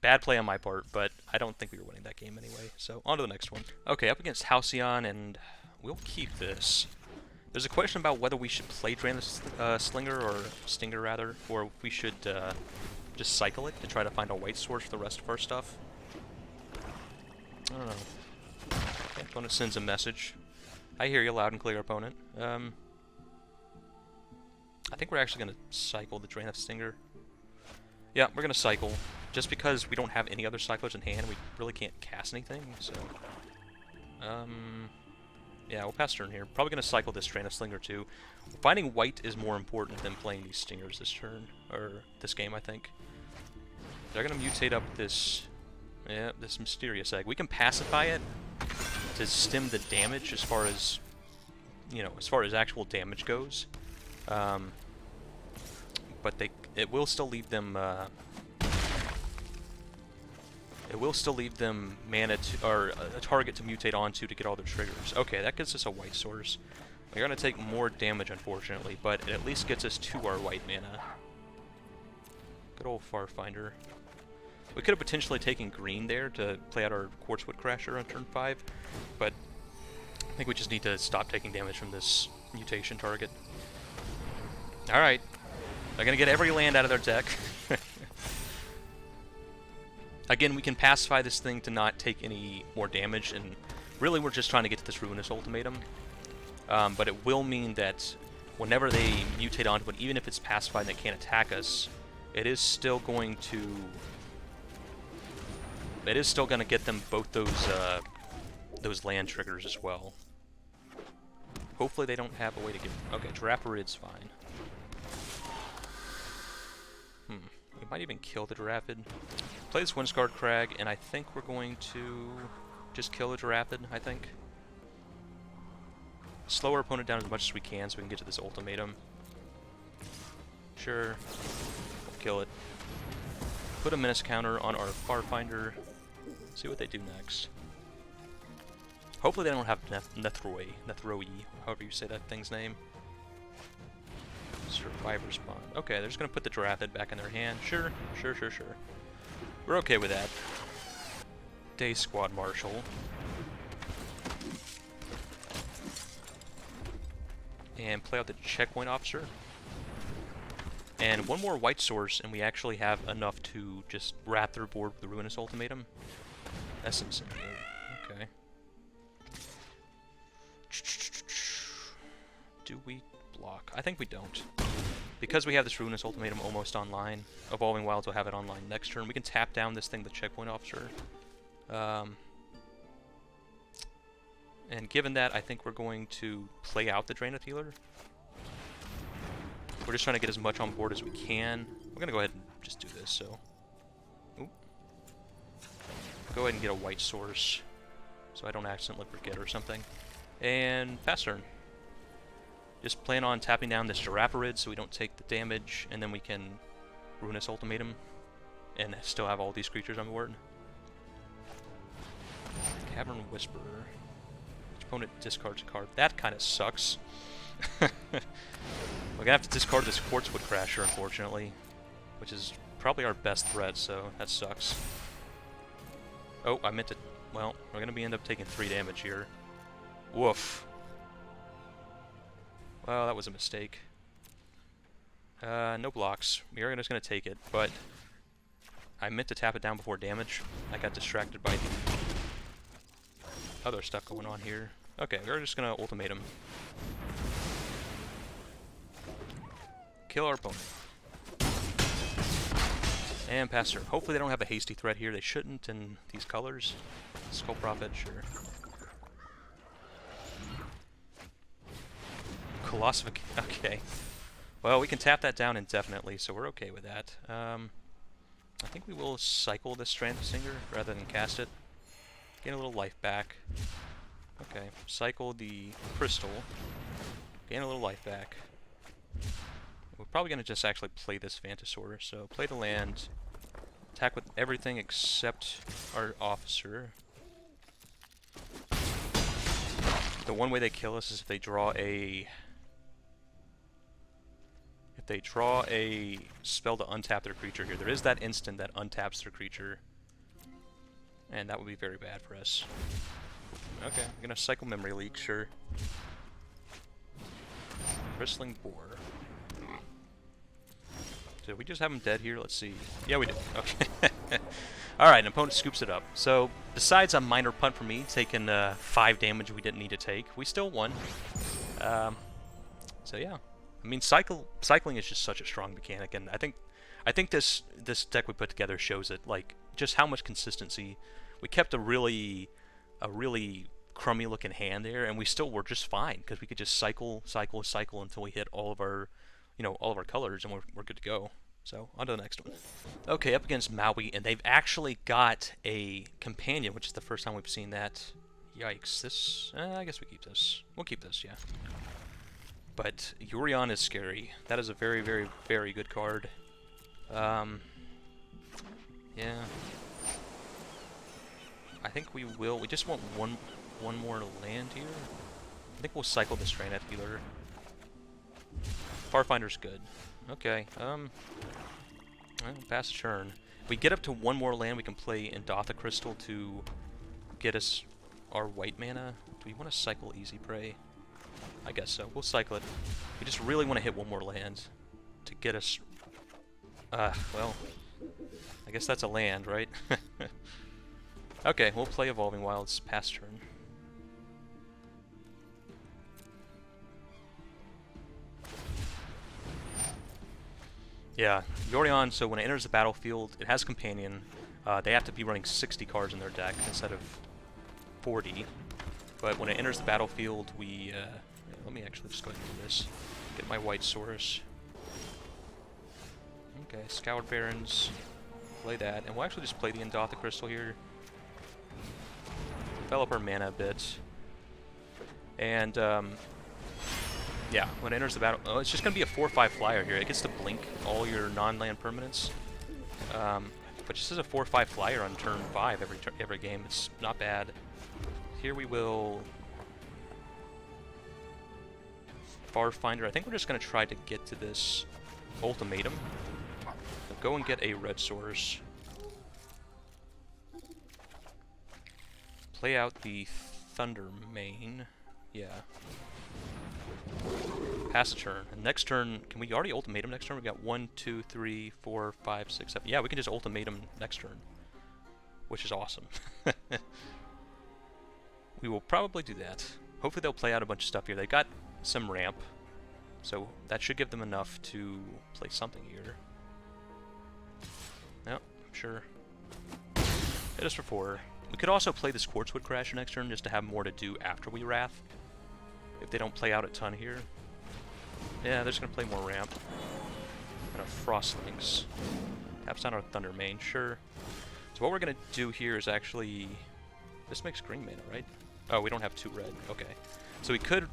bad play on my part, but I don't think we were winning that game anyway. So on to the next one. Okay, up against Halcyon, and we'll keep this. There's a question about whether we should play Drain the Slinger, or Stinger rather, or if we should just cycle it to try to find a white source for the rest of our stuff. I don't know. Okay, opponent sends a message. I hear you loud and clear, opponent. I think we're actually going to cycle the Drain of Stinger. Yeah, we're going to cycle. Just because we don't have any other cyclers in hand, we really can't cast anything, so... yeah, we'll pass turn here. Probably going to cycle this Drain of Slinger too. Finding white is more important than playing these Stingers this turn, or this game, I think. They're going to mutate up this... yeah, this Mysterious Egg. We can pacify it to stem the damage as far as, you know, as far as actual damage goes. But it will still leave them, mana to, or a target to mutate onto to get all their triggers. Okay, that gets us a white source. We're gonna take more damage, unfortunately, but it at least gets us to our white mana. Good old Farfinder. We could have potentially taken green there to play out our Quartzwood Crasher on turn 5, but I think we just need to stop taking damage from this mutation target. Alright. They're gonna get every land out of their deck. Again, we can pacify this thing to not take any more damage, and really we're just trying to get to this Ruinous Ultimatum. But it will mean that whenever they mutate onto it, even if it's pacified and they can't attack us, it is still going to... it is still going to get them both those land triggers as well. Hopefully they don't have a way to get... okay, Girafarid's fine. We might even kill the Girafid. Play this Windscarred Crag, and I think we're going to just kill the Girafid, I think. Slow our opponent down as much as we can so we can get to this ultimatum. Sure. We'll kill it. Put a menace counter on our Farfinder. See what they do next. Hopefully they don't have Nethroi, however you say that thing's name. Survivor Spawn. Okay, they're just gonna put the Girafid back in their hand. Sure. We're okay with that. Day Squad Marshal. And play out the Checkpoint Officer. And one more white source, and we actually have enough to just wrap their board with the Ruinous Ultimatum. Essence. Okay. Do we block? I think we don't. Because we have this Ruinous Ultimatum almost online, Evolving Wilds will have it online next turn. We can tap down this thing, the Checkpoint Officer. And given that, I think we're going to play out the Drain of Healer. We're just trying to get as much on board as we can. We're going to go ahead and just do this, so... oop. Go ahead and get a white source, so I don't accidentally forget or something. And pass turn. Just plan on tapping down this Girafarid so we don't take the damage, and then we can Ruinous Ultimatum and still have all these creatures on board. Cavern Whisperer. Each opponent discards a card. That kind of sucks. We're gonna have to discard this Quartzwood Crasher, unfortunately, which is probably our best threat, so that sucks. Oh, I meant to... well, we're gonna end up taking 3 damage here. Woof. Well, that was a mistake. No blocks. We are just going to take it, but I meant to tap it down before damage. I got distracted by the other stuff going on here. Okay, we're just going to ultimatum. Kill our opponent. And pass turn. Hopefully they don't have a hasty threat here. They shouldn't in these colors. Skull Prophet, sure. Colossification. Okay. Well, we can tap that down indefinitely, so we're okay with that. I think we will cycle this Strand of Singer rather than cast it. Gain a little life back. Okay, cycle the crystal. Gain a little life back. We're probably going to just actually play this Vantasaur. So play the land. Attack with everything except our officer. The one way they kill us is if they draw a... If they draw a spell to untap their creature here. There is that instant that untaps their creature. And that would be very bad for us. Okay, I'm gonna cycle Memory Leak, sure. Bristling Boar. Did we just have him dead here? Let's see. Yeah, we did. Okay. Alright, an opponent scoops it up. So, besides a minor punt for me, taking 5 damage we didn't need to take, we still won. So yeah. I mean, cycling is just such a strong mechanic, and I think this deck we put together shows it. Like, just how much consistency. We kept a really crummy looking hand there, and we still were just fine because we could just cycle until we hit all of our, all of our colors, and we're good to go. So on to the next one. Okay, up against Maui, and they've actually got a companion, which is the first time we've seen that. Yikes! This, I guess we keep this. We'll keep this, yeah. But Yorion is scary. That is a very, very, very good card. Yeah. I think we will. We just want one more land here. I think we'll cycle the Stranded Healer. Farfinder's good. Okay. Well, pass a turn. If we get up to one more land, we can play Endotha Crystal to get us our white mana. Do we want to cycle Easy Prey? I guess so. We'll cycle it. We just really want to hit one more land to get us... well... I guess that's a land, right? Okay, we'll play Evolving Wilds pass turn. Yeah, Yorion, so when it enters the battlefield, it has Companion. They have to be running 60 cards in their deck instead of 40. But when it enters the battlefield, we... let me actually just go ahead and do this. Get my White Saurus. Okay, Scoured Barrens. Play that. And we'll actually just play the Endotha Crystal here. Develop our mana a bit. And, yeah, when it enters the battle... Oh, it's just going to be a 4/5 flyer here. It gets to blink all your non-land permanents. But just as a 4/5 flyer on turn 5 every game, it's not bad. Here we will... Farfinder. I think we're just going to try to get to this ultimatum. So go and get a red source. Play out the Thunder Mane. Yeah. Pass a turn. And next turn, can we already ultimatum next turn? We got 1, 2, 3, 4, 5, 6, 7. Yeah, we can just ultimatum next turn, which is awesome. We will probably do that. Hopefully they'll play out a bunch of stuff here. They got some ramp, so that should give them enough to play something here. Yep, sure. Hit us for 4. We could also play this Quartzwood Crasher next turn just to have more to do after we Wrath. If they don't play out a ton here. Yeah, they're just going to play more ramp. And a Frostlings. Taps down our Thunder Mane, sure. So what we're going to do here is actually... This makes green mana, right? Oh, we don't have 2 red. Okay. So we could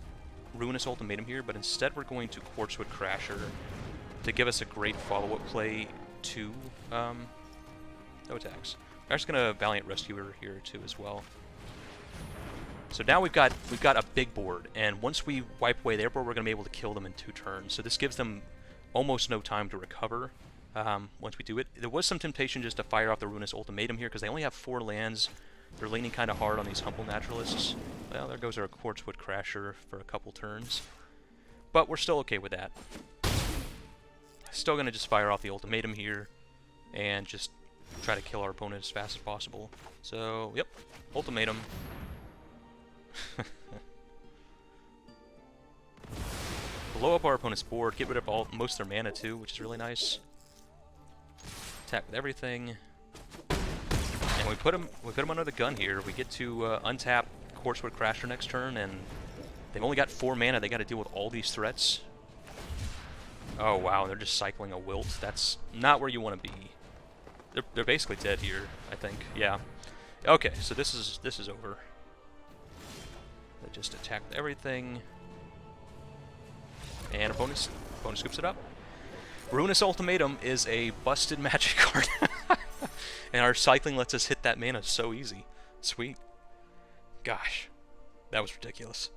Ruinous Ultimatum here, but instead we're going to Quartzwood Crasher to give us a great follow-up play to... no attacks. We're actually going to Valiant Rescuer here too as well. So now we've got a big board, and once we wipe away their board, we're going to be able to kill them in 2 turns. So this gives them almost no time to recover once we do it. There was some temptation just to fire off the Ruinous Ultimatum here, because they only have 4 lands. They're leaning kind of hard on these Humble Naturalists. Well, there goes our Quartzwood Crasher for a couple turns. But we're still okay with that. Still going to just fire off the Ultimatum here, and just try to kill our opponent as fast as possible. So, yep, Ultimatum. Blow up our opponent's board, get rid of most of their mana too, which is really nice. Attack with everything. And we put them under the gun here. We get to untap Quartzwood Crasher next turn, and they've only got 4 mana. They got to deal with all these threats. Oh wow, they're just cycling a wilt. That's not where you want to be. They're basically dead here, I think. Yeah. Okay, so this is over. They just attacked everything. And opponent scoops it up. Ruinous Ultimatum is a busted magic card. And our cycling lets us hit that mana so easy. Sweet. Gosh. That was ridiculous.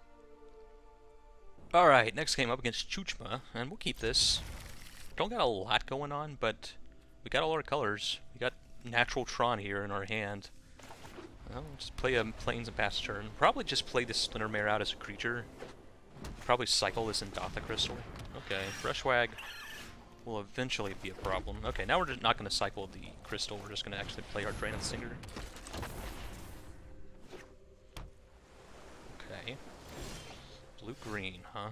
Alright, next game up against Chuchma, and we'll keep this. Don't got a lot going on, but we got all our colors. We got Natural Tron here in our hand. Well, just play a Plains and pass turn. Probably just play this Splinter Mare out as a creature. Probably cycle this in Dotha Crystal. Okay, Brushwag will eventually be a problem. Okay, now we're just not going to cycle the crystal. We're just going to actually play our Draenith Stinger. Okay. Blue-green, huh?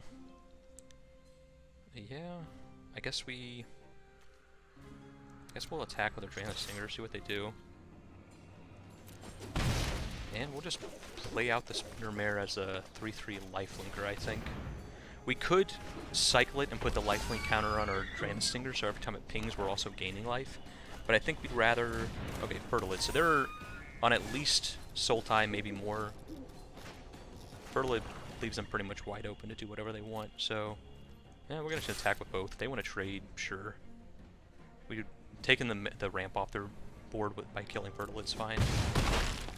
Yeah, I guess we'll attack with our Draenith Stinger, see what they do. And we'll just play out this Splinter Mare as a 3/3 lifelinker, I think. We could cycle it and put the lifelink counter on our Draenith Stinger, so every time it pings, we're also gaining life. But I think we'd rather... Okay, Fertilid. So they're on at least Sultai, maybe more. Fertilid leaves them pretty much wide open to do whatever they want, so... Yeah, we're going to attack with both. If they want to trade, sure. We've taken the ramp off their board by killing Fertilid's fine.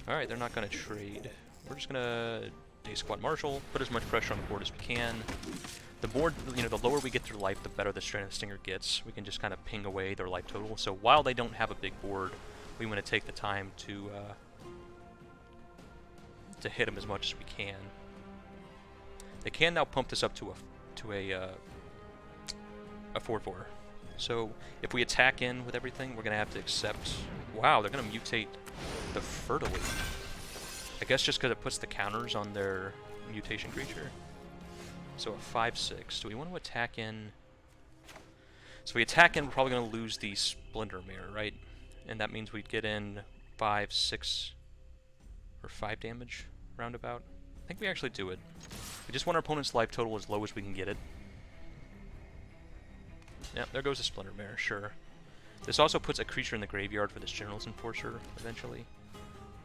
Alright, they're not going to trade. We're just going to Day Squad Marshal, put as much pressure on the board as we can. The board, you know, the lower we get their life, the better the Draenith Stinger gets. We can just kind of ping away their life total. So while they don't have a big board, we want to take the time to hit them as much as we can. They can now pump this up to a 4/4. So if we attack in with everything, we're going to have to accept... Wow, they're going to mutate the Fertilid. I guess just because it puts the counters on their mutation creature. So a 5/6. Do we want to attack in? So if we attack in, we're probably going to lose the Splinter Mare, right? And that means we'd get in 5, 6, or 5 damage, roundabout. I think we actually do it. We just want our opponent's life total as low as we can get it. Yeah, there goes the Splinter Mare, sure. This also puts a creature in the graveyard for this General's Enforcer, eventually.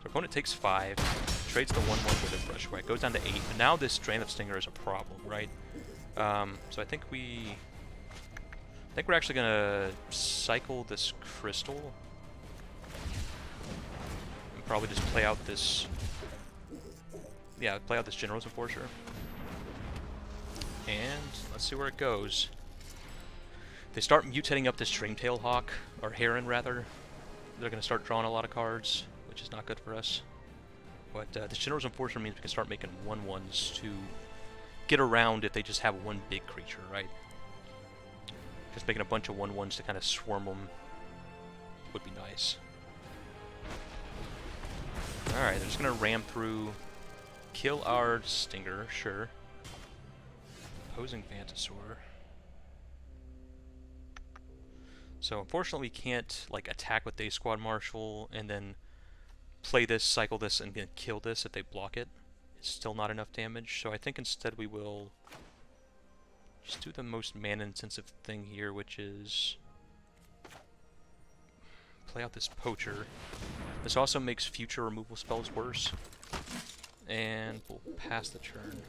So opponent takes 5, trades the 1/1 with a Brushwag, goes down to 8, and now this Draenith Stinger is a problem, right? So I think we're actually gonna cycle this crystal. And probably just play out this... Yeah, play out this General's Enforcer. And let's see where it goes. They start mutating up this Dreamtail Hawk, or Heron rather. They're going to start drawing a lot of cards, which is not good for us. But this General's Enforcer means we can start making 1/1s to get around if they just have one big creature, right? Just making a bunch of 1/1s to kind of swarm them would be nice. Alright, they're just going to ram through, kill our Stinger, sure. Opposing Vantasaur. So unfortunately we can't like attack with Day Squad Marshal and then play this, cycle this, and then kill this if they block it. It's still not enough damage, so I think instead we will just do the most mana-intensive thing here, which is play out this Poacher. This also makes future removal spells worse, and we'll pass the turn.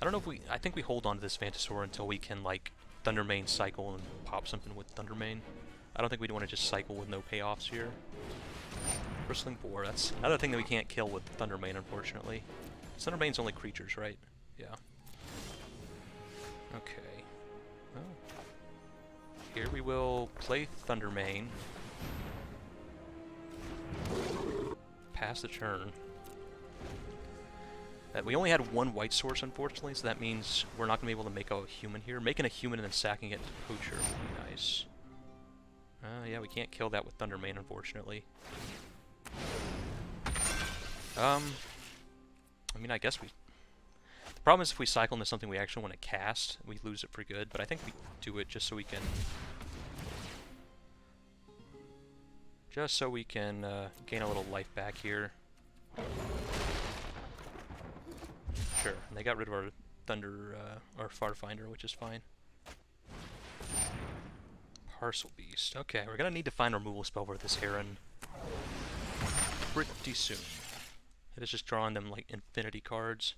I don't know if I think we hold on to this Vantasaur until we can like Thundermane cycle and pop something with Thundermane. I don't think we'd want to just cycle with no payoffs here. Bristling Boar, that's another thing that we can't kill with Thundermane, unfortunately. Thundermane's only creatures, right? Yeah. Okay. Well, here we will play Thundermane. Pass the turn. We only had one white source, unfortunately, so that means we're not going to be able to make a human here. Making a human and then sacking it to Poacher would be nice. Yeah, we can't kill that with Thundermane, unfortunately. I mean, I guess we... The problem is if we cycle into something we actually want to cast, we lose it for good, but I think we do it just so we can... gain a little life back here. Sure, and they got rid of our Thunder, our Farfinder, which is fine. Parcel Beast. Okay, we're gonna need to find a removal spell for this Heron pretty soon. It is just drawing them like infinity cards.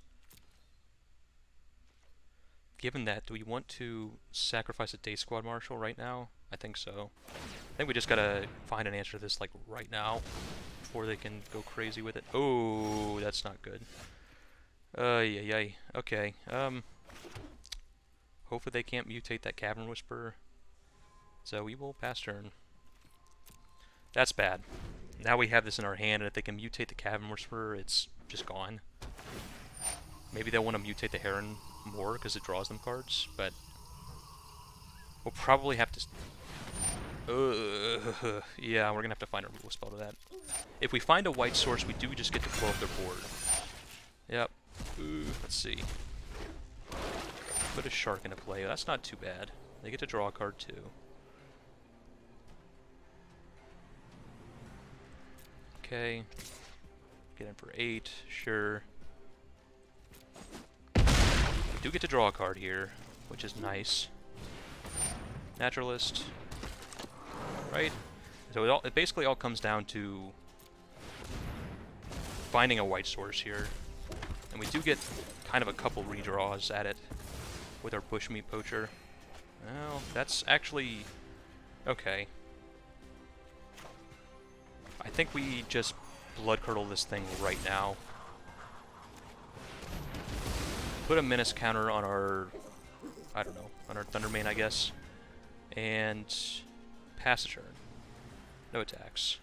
Given that, do we want to sacrifice a Day Squad Marshal right now? I think so. I think we just gotta find an answer to this like right now before they can go crazy with it. Oh, that's not good. Yay. Okay. Hopefully they can't mutate that Cavern Whisperer. So we will pass turn. That's bad. Now we have this in our hand, and if they can mutate the Cavern Whisperer, it's just gone. Maybe they'll want to mutate the Heron more because it draws them cards, but we'll probably have to... yeah, we're gonna have to find a removal spell to that. If we find a white source, we do just get to blow up their board. Yep. Let's see. Put a shark into play. That's not too bad. They get to draw a card too. Okay. Get in for 8. Sure. We do get to draw a card here, which is nice. Naturalist. Right? So it basically all comes down to finding a white source here. And we do get kind of a couple redraws at it with our Bushmeat Poacher. Well, that's actually... okay. I think we just Blood Curdle this thing right now. Put a Menace counter on our... I don't know, on our Thundermane, I guess. And pass a turn. No attacks.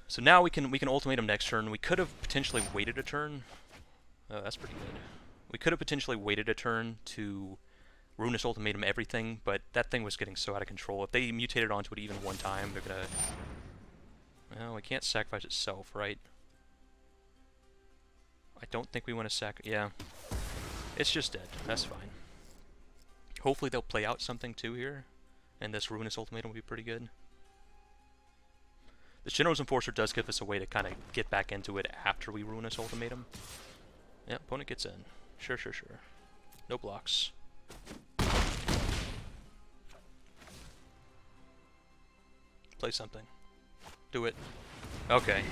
So now we can ultimate him next turn. We could have potentially waited a turn. Oh, that's pretty good. We could have potentially waited a turn to Ruinous Ultimatum everything, but that thing was getting so out of control. If they mutated onto it even one time, they're gonna... well, it can't sacrifice itself, right? I don't think we want to yeah. It's just dead. That's fine. Hopefully they'll play out something too here, and this Ruinous Ultimatum will be pretty good. The Shinra's Enforcer does give us a way to kind of get back into it after we Ruinous Ultimatum. Yeah, opponent gets in. Sure. No blocks. Play something. Do it. Okay.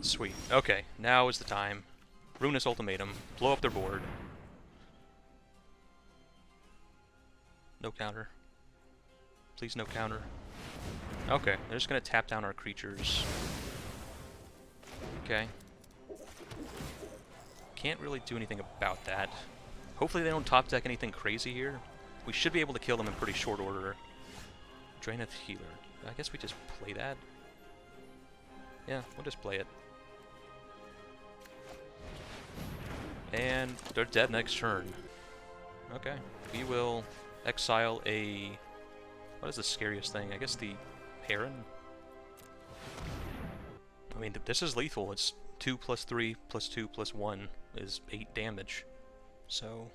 Sweet. Okay, now is the time. Ruinous Ultimatum. Blow up their board. No counter. Please no counter. Okay, they're just gonna tap down our creatures. Okay. Can't really do anything about that. Hopefully they don't top deck anything crazy here. We should be able to kill them in pretty short order. Draenith Healer. I guess we just play that. Yeah, we'll just play it. And they're dead next turn. Okay. We will exile a... what is the scariest thing? I guess the Heron? I mean, this is lethal. It's 2 + 3 + 2 + 1 is 8 damage. So...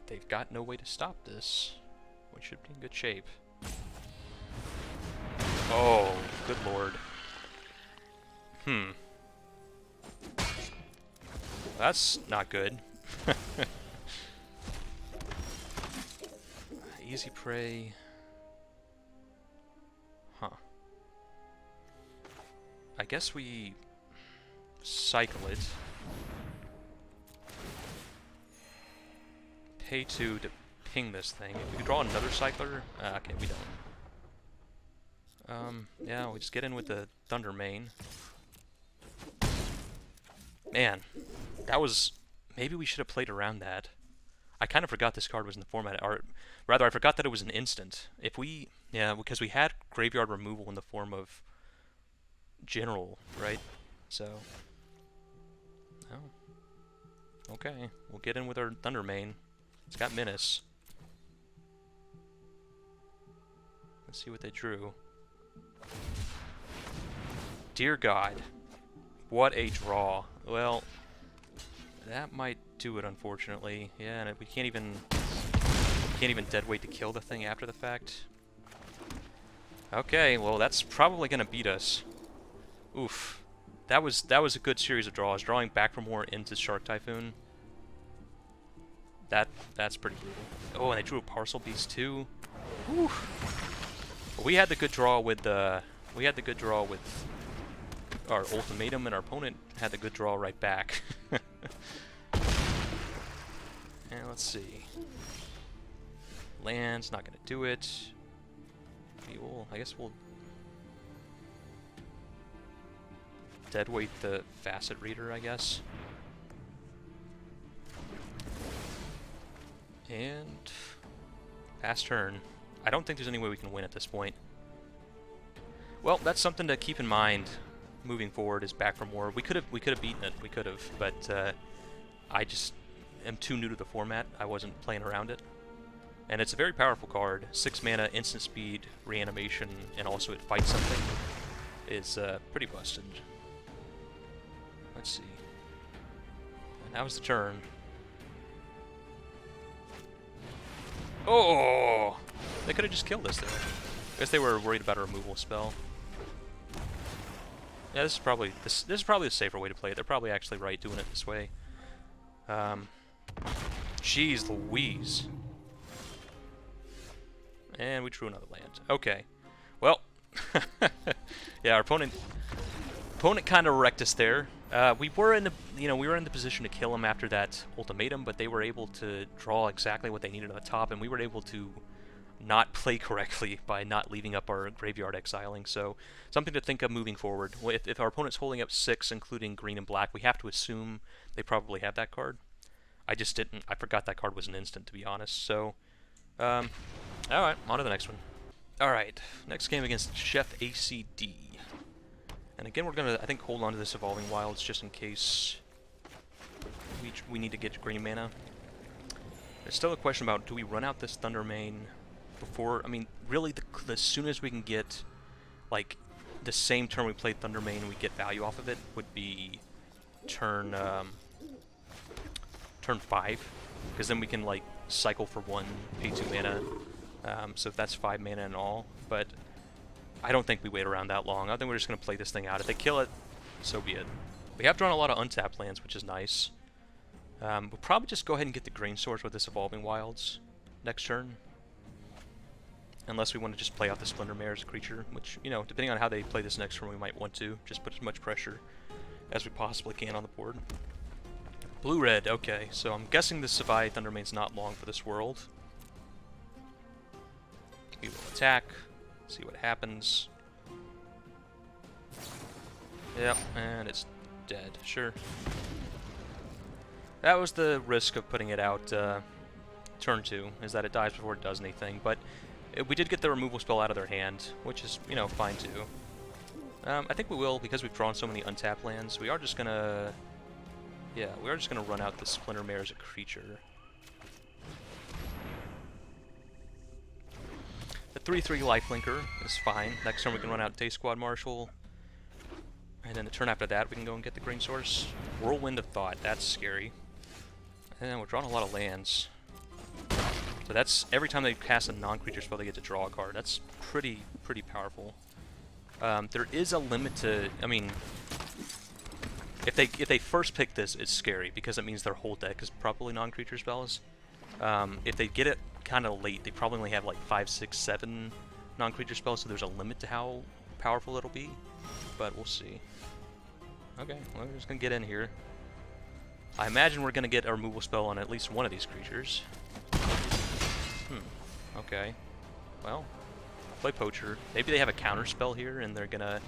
they've got no way to stop this. We should be in good shape. Oh, good lord. That's not good. Easy prey. Huh. I guess we cycle it. Pay 2 to ping this thing. If we could draw another cycler, okay, we don't. Yeah, we just get in with the Thundermane. Man, that was... maybe we should have played around that. I kind of forgot this card was in the format, or rather, I forgot that it was an instant. If we... yeah, because we had graveyard removal in the form of General, right? So... oh. Okay, we'll get in with our Thundermane. It's got Menace. Let's see what they drew. Dear God. What a draw. Well, that might do it, unfortunately. Yeah, and we can't even deadweight to kill the thing after the fact. Okay, well, that's probably gonna beat us. Oof. that was a good series of draws. Drawing back from war into Shark Typhoon. That's pretty brutal. Oh, and they drew a Parcel Beast too. Whew. We had the good draw with our ultimatum, and our opponent had the good draw right back. And let's see. Land's not gonna do it. I guess we'll deadweight the Facet Reader, I guess. And pass turn. I don't think there's any way we can win at this point. Well, that's something to keep in mind moving forward. Is back from war. We could have beaten it. We could have, but I just am too new to the format. I wasn't playing around it. And it's a very powerful card. 6 mana, instant speed, reanimation, and also it fights something. Is pretty busted. Let's see. And that was the turn. Oh! They could have just killed us there. I guess they were worried about a removal spell. Yeah, this is probably the safer way to play it. They're probably actually right doing it this way. Jeez Louise. And we drew another land. Okay. Well, yeah, our opponent kind of wrecked us there. We were in the position to kill him after that ultimatum, but they were able to draw exactly what they needed on the top, and we were able to not play correctly by not leaving up our graveyard exiling. So something to think of moving forward. If our opponent's holding up 6, including green and black, we have to assume they probably have that card. I just didn't. I forgot that card was an instant, to be honest. So, all right, on to the next one. All right, next game against Chef ACD. And again, we're gonna, I think, hold on to this Evolving Wilds just in case we need to get green mana. There's still a question about, do we run out this Thundermane before? I mean, really, the soon as we can get, like, the same turn we played Thundermane and we get value off of it would be turn 5, because then we can, like, cycle for 1, pay 2 mana. So if that's 5 mana in all, but I don't think we wait around that long. I think we're just going to play this thing out. If they kill it, so be it. We have drawn a lot of untapped lands, which is nice. We'll probably just go ahead and get the green source with this Evolving Wilds next turn. Unless we want to just play out the Splendor Mare as a creature, which, you know, depending on how they play this next turn, we might want to. Just put as much pressure as we possibly can on the board. Blue-red, okay. So I'm guessing this Savai Thundermane's not long for this world. We will attack. See what happens. Yep, and it's dead. Sure. That was the risk of putting it out turn 2, is that it dies before it does anything. But we did get the removal spell out of their hand, which is, you know, fine too. I think we will, because we've drawn so many untapped lands. We are just gonna... Yeah, we are just gonna run out the Splinter Mare as a creature. The 3/3 lifelinker is fine. Next turn we can run out Day Squad Marshal. And then the turn after that we can go and get the green source. Whirlwind of Thought, that's scary. And we're drawing a lot of lands. So that's, every time they cast a non-creature spell they get to draw a card. That's pretty powerful. There is a limit to, I mean, if they first pick this, it's scary, because it means their whole deck is probably non-creature spells. If they get it kind of late, they probably only have like 5, 6, 7 non-creature spells, so there's a limit to how powerful it'll be, but we'll see. Okay, well, we're just gonna get in here. I imagine we're gonna get a removal spell on at least one of these creatures. Okay. Well, play Poacher. Maybe they have a counter spell here and they're gonna...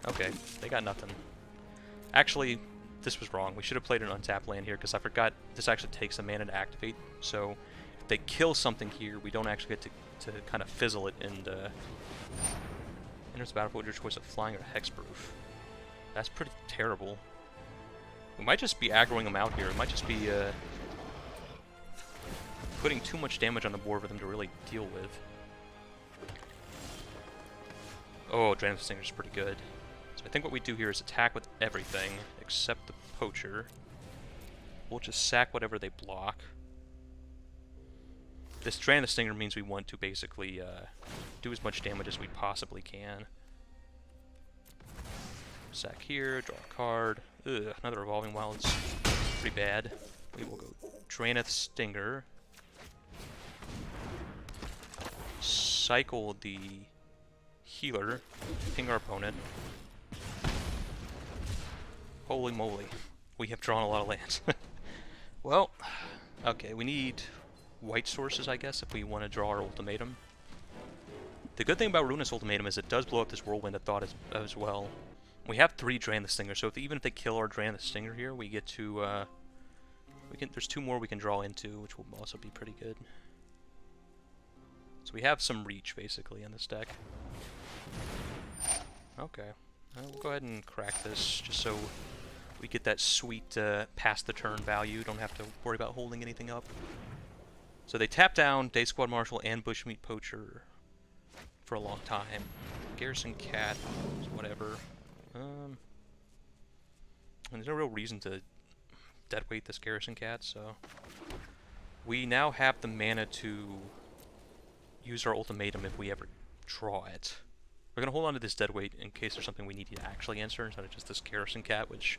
Okay, they got nothing. Actually, this was wrong. We should have played an untapped land here, because I forgot this actually takes a mana to activate. So if they kill something here, we don't actually get to kind of fizzle it and enters the battlefield with your choice of flying or hexproof. That's pretty terrible. We might just be aggroing them out here. It might just be putting too much damage on the board for them to really deal with. Oh, Drain of Extinguisher is pretty good. So I think what we do here is attack with everything except the Poacher. We'll just sack whatever they block. This Drain of Stinger means we want to basically do as much damage as we possibly can. Sack here, draw a card. Ugh, another Evolving Wild's pretty bad. We will go Draenith Stinger. Cycle the healer. Ping our opponent. Holy moly. We have drawn a lot of lands. Well, okay, we need white sources, I guess, if we want to draw our ultimatum. The good thing about Ruinous Ultimatum is it does blow up this Whirlwind of Thought as well. We have 3 Draenith Stinger, so even if they kill our Draenith Stinger here, we get to, there's 2 more we can draw into, which will also be pretty good. So we have some reach, basically, in this deck. Okay. We'll go ahead and crack this, just so we get that sweet past the turn value. Don't have to worry about holding anything up. So they tap down Day Squad Marshal and Bushmeat Poacher for a long time. Garrison Cat, whatever. And there's no real reason to deadweight this Garrison Cat, so we now have the mana to use our ultimatum if we ever draw it. We're gonna hold on to this deadweight in case there's something we need to actually answer instead of just this Garrison Cat, which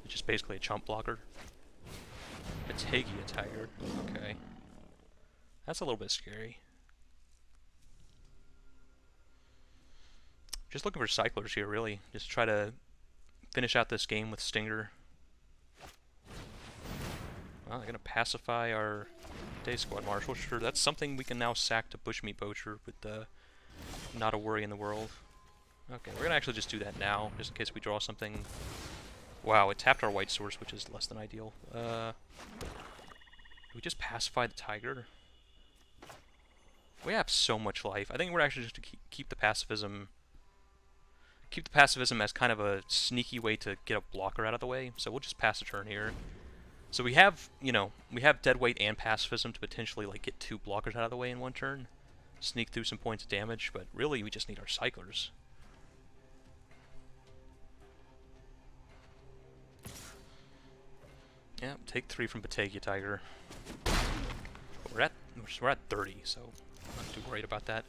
is just basically a chump blocker. Batagia Tiger. Okay. That's a little bit scary. Just looking for cyclers here, really. Just try to finish out this game with Stinger. Well, they're gonna pacify our Day Squad Marshal. Sure, that's something we can now sack to Bushmeat Poacher with not a worry in the world. Okay, we're gonna actually just do that now, just in case we draw something. Wow, it tapped our white source, which is less than ideal. We just pacify the Tiger. We have so much life. I think we're actually just to keep the pacifism. Keep the pacifism as kind of a sneaky way to get a blocker out of the way. So we'll just pass a turn here. So we have, you know, we have deadweight and pacifism to potentially like get 2 blockers out of the way in one turn. Sneak through some points of damage, but really we just need our cyclers. Yeah, take 3 from Batagia Tiger. We're at 30, so I'm not too worried about that.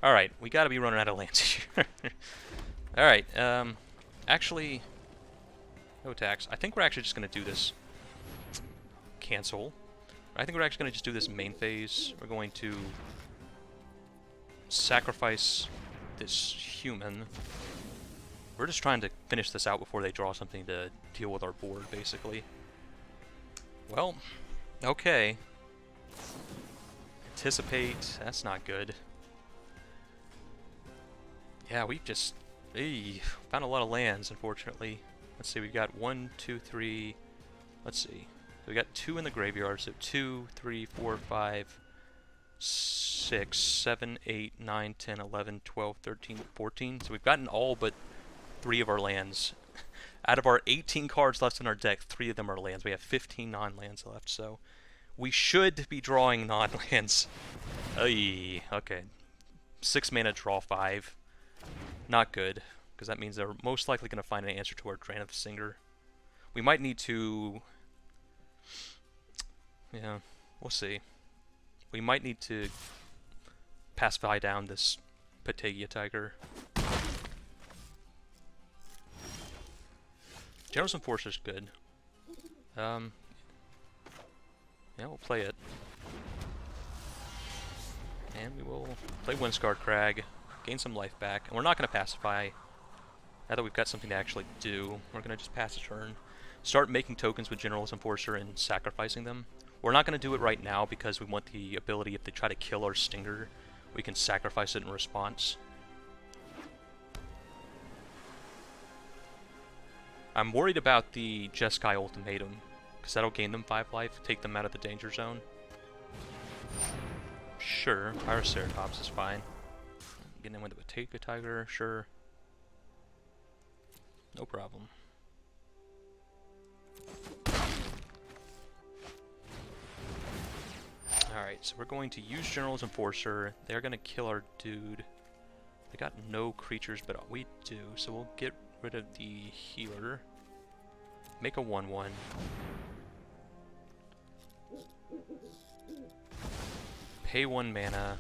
Alright, we gotta be running out of lands here. Alright, actually, no attacks. I think we're actually just gonna do this. Cancel. I think we're actually gonna just do this main phase. We're going to sacrifice this human. We're just trying to finish this out before they draw something to deal with our board, basically. Well, okay. Anticipate. That's not good. Yeah, we've just found a lot of lands, unfortunately. Let's see, we've got 1, 2, 3. Let's see. So we got 2 in the graveyard, so 2, 3, 4, 5, 6, 7, 8, 9, 10, 11, 12, 13, 14. So we've gotten all but 3 of our lands. Out of our 18 cards left in our deck, 3 of them are lands. We have 15 non-lands left, so we should be drawing non-lands. Okay. 6 mana, draw 5. Not good, because that means they're most likely going to find an answer to our Draenith Stinger. We might need to... Yeah, we'll see. We might need to pacify down this Batagia Tiger. General's Enforcer's good. Yeah, we'll play it. And we will play Windscarred Crag, gain some life back. And we're not going to pacify. Now that we've got something to actually do, we're going to just pass a turn. Start making tokens with General's Enforcer and sacrificing them. We're not going to do it right now because we want the ability, if they try to kill our Stinger, we can sacrifice it in response. I'm worried about the Jeskai Ultimatum, because that'll gain them 5 life, take them out of the danger zone. Sure, Pyroceratops is fine. Getting in with the Batagia Tiger, sure. No problem. Alright, so we're going to use General's Enforcer. They're going to kill our dude. They got no creatures, but we do, so we'll get rid of the healer. Make a 1/1. Pay 1 mana.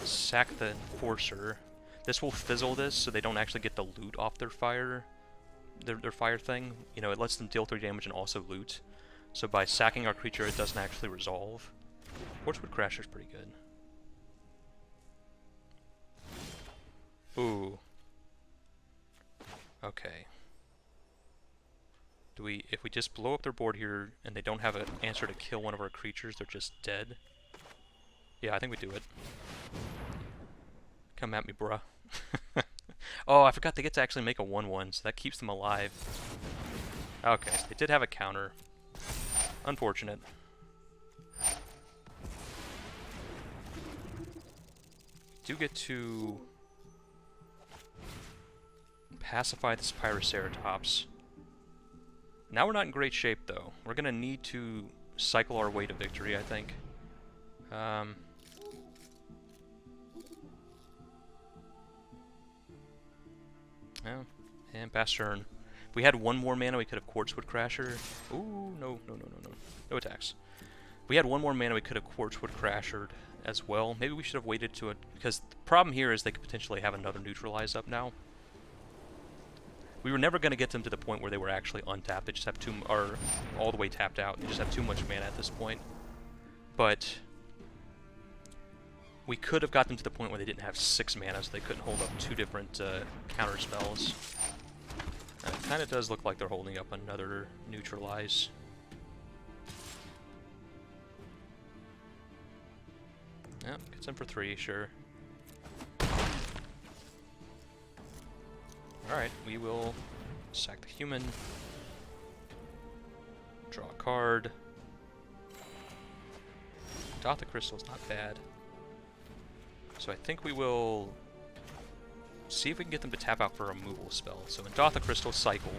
Sack the Enforcer. This will fizzle this, so they don't actually get the loot off their fire. their fire thing. You know, it lets them deal 3 damage and also loot. So by sacking our creature, it doesn't actually resolve. Quartzwood Crasher's pretty good. Ooh. Okay. If we just blow up their board here and they don't have an answer to kill one of our creatures, they're just dead. Yeah, I think we do it. Come at me, bruh. Oh, I forgot they get to actually make a 1/1, so that keeps them alive. Okay, so they did have a counter. Unfortunate. Do get to pacify this Pyroceratops. Now we're not in great shape, though. We're going to need to cycle our way to victory, I think. Yeah, and pass turn. If we had 1 more mana, we could have Quartzwood Crasher. Ooh, no. No attacks. If we had 1 more mana, we could have Quartzwood Crashered as well. Maybe we should have waited to it, because the problem here is they could potentially have another Neutralize up now. We were never going to get them to the point where they were actually untapped. They just have or all the way tapped out. They just have too much mana at this point. But we could have got them to the point where they didn't have 6 mana, so they couldn't hold up 2 different counter spells. And it kind of does look like they're holding up another Neutralize. Yeah, gets them for 3, sure. Alright, we will sack the human. Draw a card. Gothic Crystal's not bad. So I think we will see if we can get them to tap out for a removal spell. So in Gothic Crystal, cycle.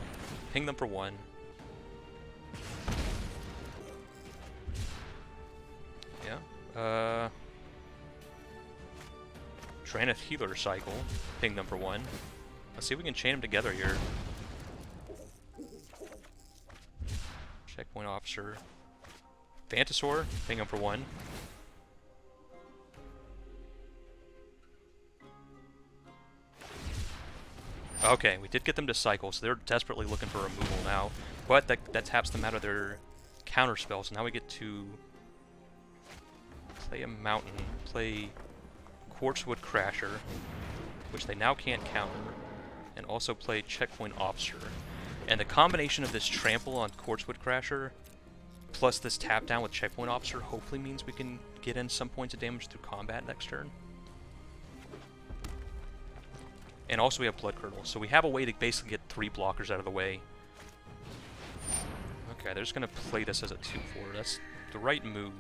Ping them for 1. Yeah. Traneth Healer, cycle. Ping them for 1. Let's see if we can chain them together here. Checkpoint Officer. Phantasaur, ping them for 1. Okay, we did get them to cycle, so they're desperately looking for removal now. But that taps them out of their counter spell, so now we get to play a mountain, play Quartzwood Crasher, which they now can't counter, and also play Checkpoint Officer. And the combination of this trample on Quartzwood Crasher plus this tap down with Checkpoint Officer hopefully means we can get in some points of damage through combat next turn. And also we have Blood Curdle, so we have a way to basically get 3 blockers out of the way. Okay, they're just going to play this as a 2/4. That's the right move.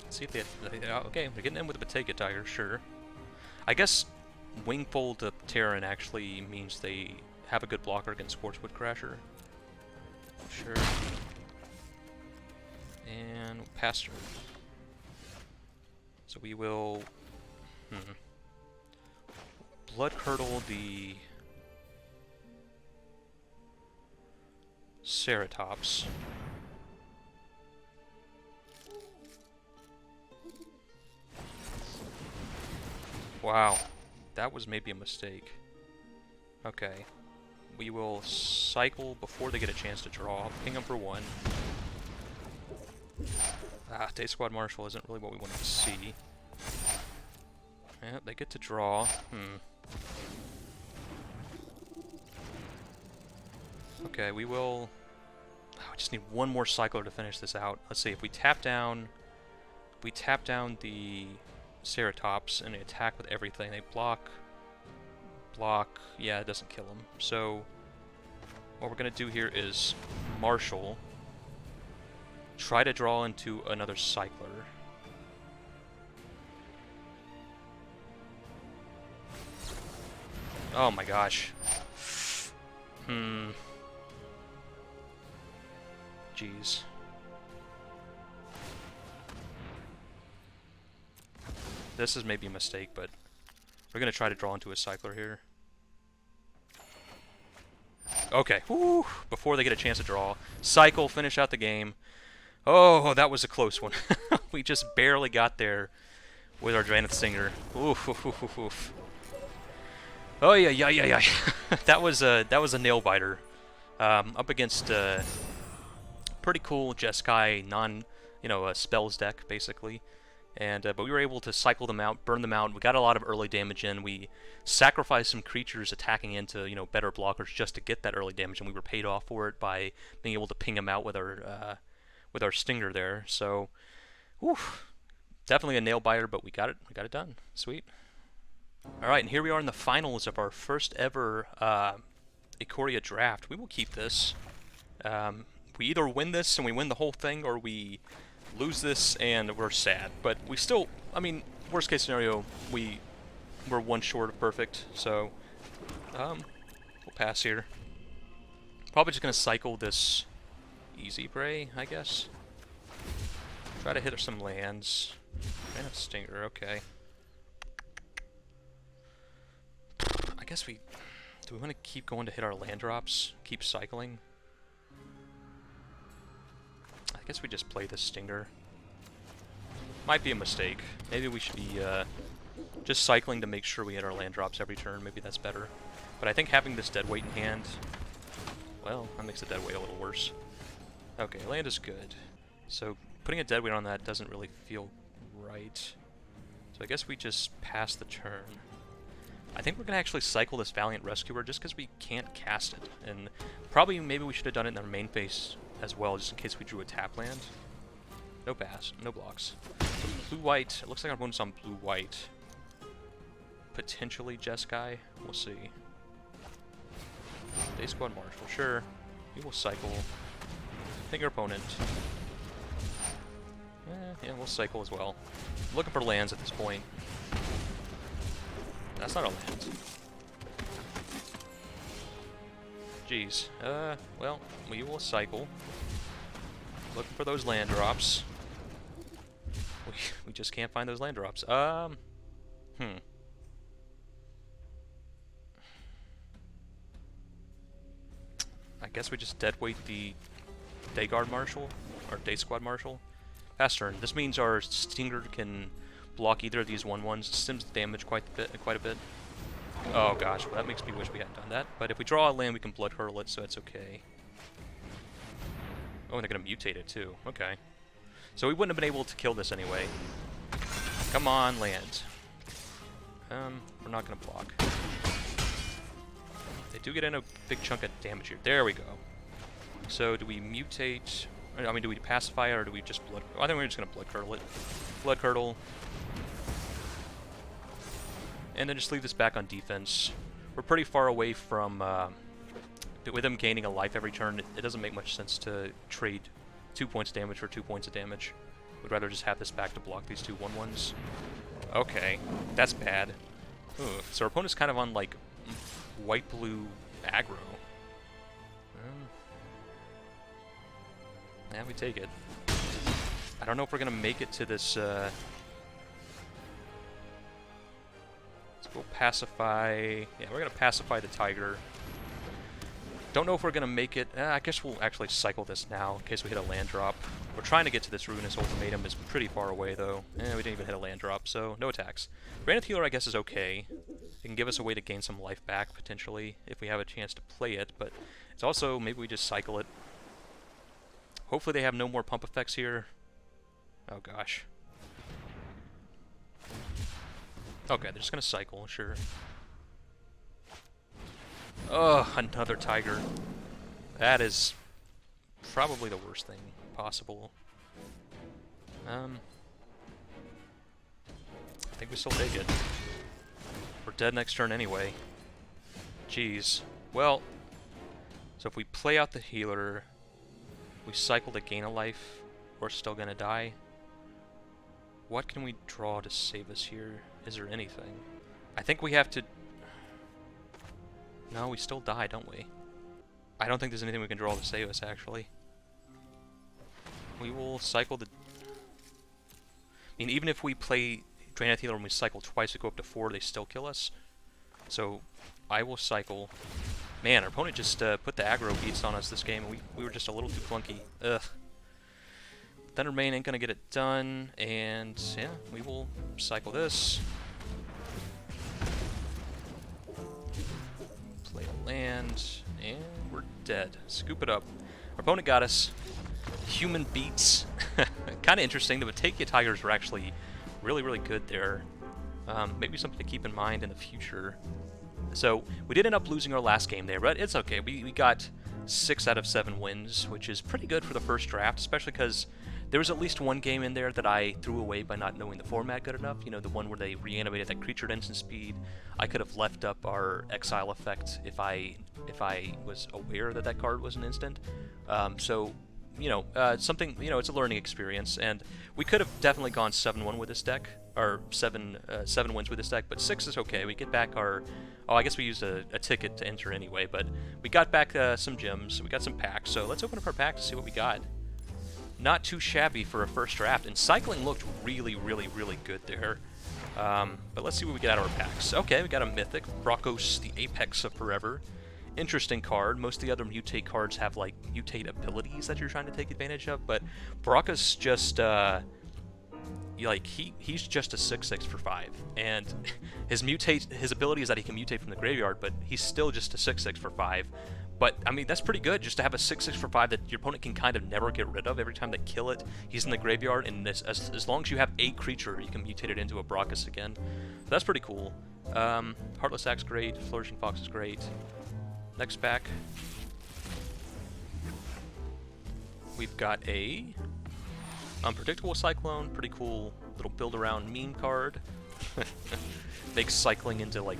Let's see if they okay, they're getting in with the Bottega Tiger, sure. I guess Wingfold to Terran actually means they have a good blocker against Quartzwood Crasher. Sure. And pass turn. So we will Blood Curdle the Ceratops. Wow, that was maybe a mistake. Okay, we will cycle before they get a chance to draw. Ping them for 1. Ah, Day Squad Marshal isn't really what we wanted to see. Yeah, they get to draw. Okay, we will... Oh, I just need 1 more cycler to finish this out. Let's see, if we tap down... We tap down the Ceratops and they attack with everything. They block... Block... Yeah, it doesn't kill them. So, what we're going to do here is Marshal... Try to draw into another cycler. Oh my gosh. Jeez. This is maybe a mistake, but we're going to try to draw into a cycler here. Okay. Woo! Before they get a chance to draw. Cycle, finish out the game. Oh, that was a close one. We just barely got there with our Draenith Stinger. Oof, oof, oof, oof, oof. Oh yeah, yeah, yeah, yeah. that was a nail biter. Up against pretty cool Jeskai spells deck basically, and but we were able to cycle them out, burn them out. We got a lot of early damage in. We sacrificed some creatures attacking into better blockers just to get that early damage, and we were paid off for it by being able to ping them out with our Stinger there. So, whew, definitely a nail biter, but we got it done. Sweet. All right, and here we are in the finals of our first ever Ikoria draft. We will keep this. We either win this and we win the whole thing, or we lose this and we're sad. But we still, I mean, worst case scenario, we're one short of perfect. So, we'll pass here. Probably just gonna cycle this Easy Prey, I guess. Try to hit some lands. And a Stinger, okay. I guess do we want to keep going to hit our land drops? Keep cycling? I guess we just play this Stinger. Might be a mistake. Maybe we should be just cycling to make sure we hit our land drops every turn. Maybe that's better. But I think having this dead weight in hand, well, that makes the dead weight a little worse. Okay, land is good. So putting a dead weight on that doesn't really feel right. So I guess we just pass the turn. I think we're going to actually cycle this Valiant Rescuer just because we can't cast it. And probably maybe we should have done it in our main phase as well, just in case we drew a tap land. No pass, no blocks. So blue-white, it looks like our opponent's on blue-white. Potentially Jeskai, we'll see. Day Squad Marshal, sure. We will cycle. Pick your opponent. Yeah, we'll cycle as well. Looking for lands at this point. That's not a land. Jeez. Well, we will cycle. Looking for those land drops. We just can't find those land drops. I guess we just deadweight the Day Guard Marshal, or Day Squad Marshal. Pass turn. This means our Stinger can block either of these 1/1s. Stims the damage quite a bit. Oh gosh, well that makes me wish we hadn't done that. But if we draw a land, we can Blood Hurl it, so that's okay. Oh, and they're gonna mutate it too. Okay. So we wouldn't have been able to kill this anyway. Come on, land. We're not gonna block. They do get in a big chunk of damage here. There we go. So do we mutate? I mean, do we pacify or do we just blood? I think we're just gonna Blood Curdle it. Blood Curdle. And then just leave this back on defense. We're pretty far away from, with them gaining a life every turn, it doesn't make much sense to trade 2 points damage for 2 points of damage. We'd rather just have this back to block these two 1/1s. Okay, that's bad. Ooh, so our opponent's kind of on, like, white-blue aggro. Yeah, we take it. I don't know if we're going to make it to this, let's go pacify. Yeah, we're going to pacify the Tiger. Don't know if we're going to make it. I guess we'll actually cycle this now in case we hit a land drop. We're trying to get to this Ruinous Ultimatum. It's pretty far away, though. We didn't even hit a land drop, so no attacks. Draenith Healer, I guess, is okay. It can give us a way to gain some life back, potentially, if we have a chance to play it, but it's also, maybe we just cycle it. Hopefully they have no more pump effects here. Oh, gosh. Okay, they're just going to cycle, sure. Oh, another Tiger. That is probably the worst thing possible. I think we still take it. We're dead next turn anyway. Jeez. Well, so if we play out the healer, we cycle to gain a life, we're still gonna die. What can we draw to save us here? Is there anything? I think we have to... No, we still die, don't we? I don't think there's anything we can draw to save us, actually. We will cycle the... I mean, even if we play Draenith Healer and we cycle twice, we go up to 4, they still kill us. So, I will cycle... Man, our opponent just put the aggro beats on us this game, and we were just a little too clunky. Ugh. Thunder Mane ain't gonna get it done, and yeah, we will cycle this. Play a land, and we're dead. Scoop it up. Our opponent got us. Human beats. Kind of interesting. The Batavia Tigers were actually really, really good there. Maybe something to keep in mind in the future. So we did end up losing our last game there, but it's okay. We got 6 out of 7 wins, which is pretty good for the first draft, especially because there was at least one game in there that I threw away by not knowing the format good enough. You know, the one where they reanimated that creature at instant speed. I could have left up our exile effect if I was aware that that card was an instant. So, you know, something, you know, it's a learning experience, and we could have definitely gone 7-1 with this deck, or 7 wins with this deck, but 6 is okay. We get back our, oh, I guess we used a ticket to enter anyway, but we got back some gems, we got some packs, so let's open up our pack to see what we got. Not too shabby for a first draft, and cycling looked really, really, really good there. But let's see what we get out of our packs. Okay, we got a Mythic, Brokos, the Apex of Forever. Interesting card. Most of the other mutate cards have like mutate abilities that you're trying to take advantage of, but Brokos just like he's just a 6/6 for 5, and his ability is that he can mutate from the graveyard, but he's still just a 6/6 for 5. But I mean, that's pretty good just to have a 6/6 for 5 that your opponent can kind of never get rid of. Every time they kill it, he's in the graveyard, and as long as you have a creature, you can mutate it into a Brokos again. So that's pretty cool. Heartless Axe great, Flourishing Fox is great. Next pack, we've got a Unpredictable Cyclone, pretty cool little build around meme card. Makes cycling into like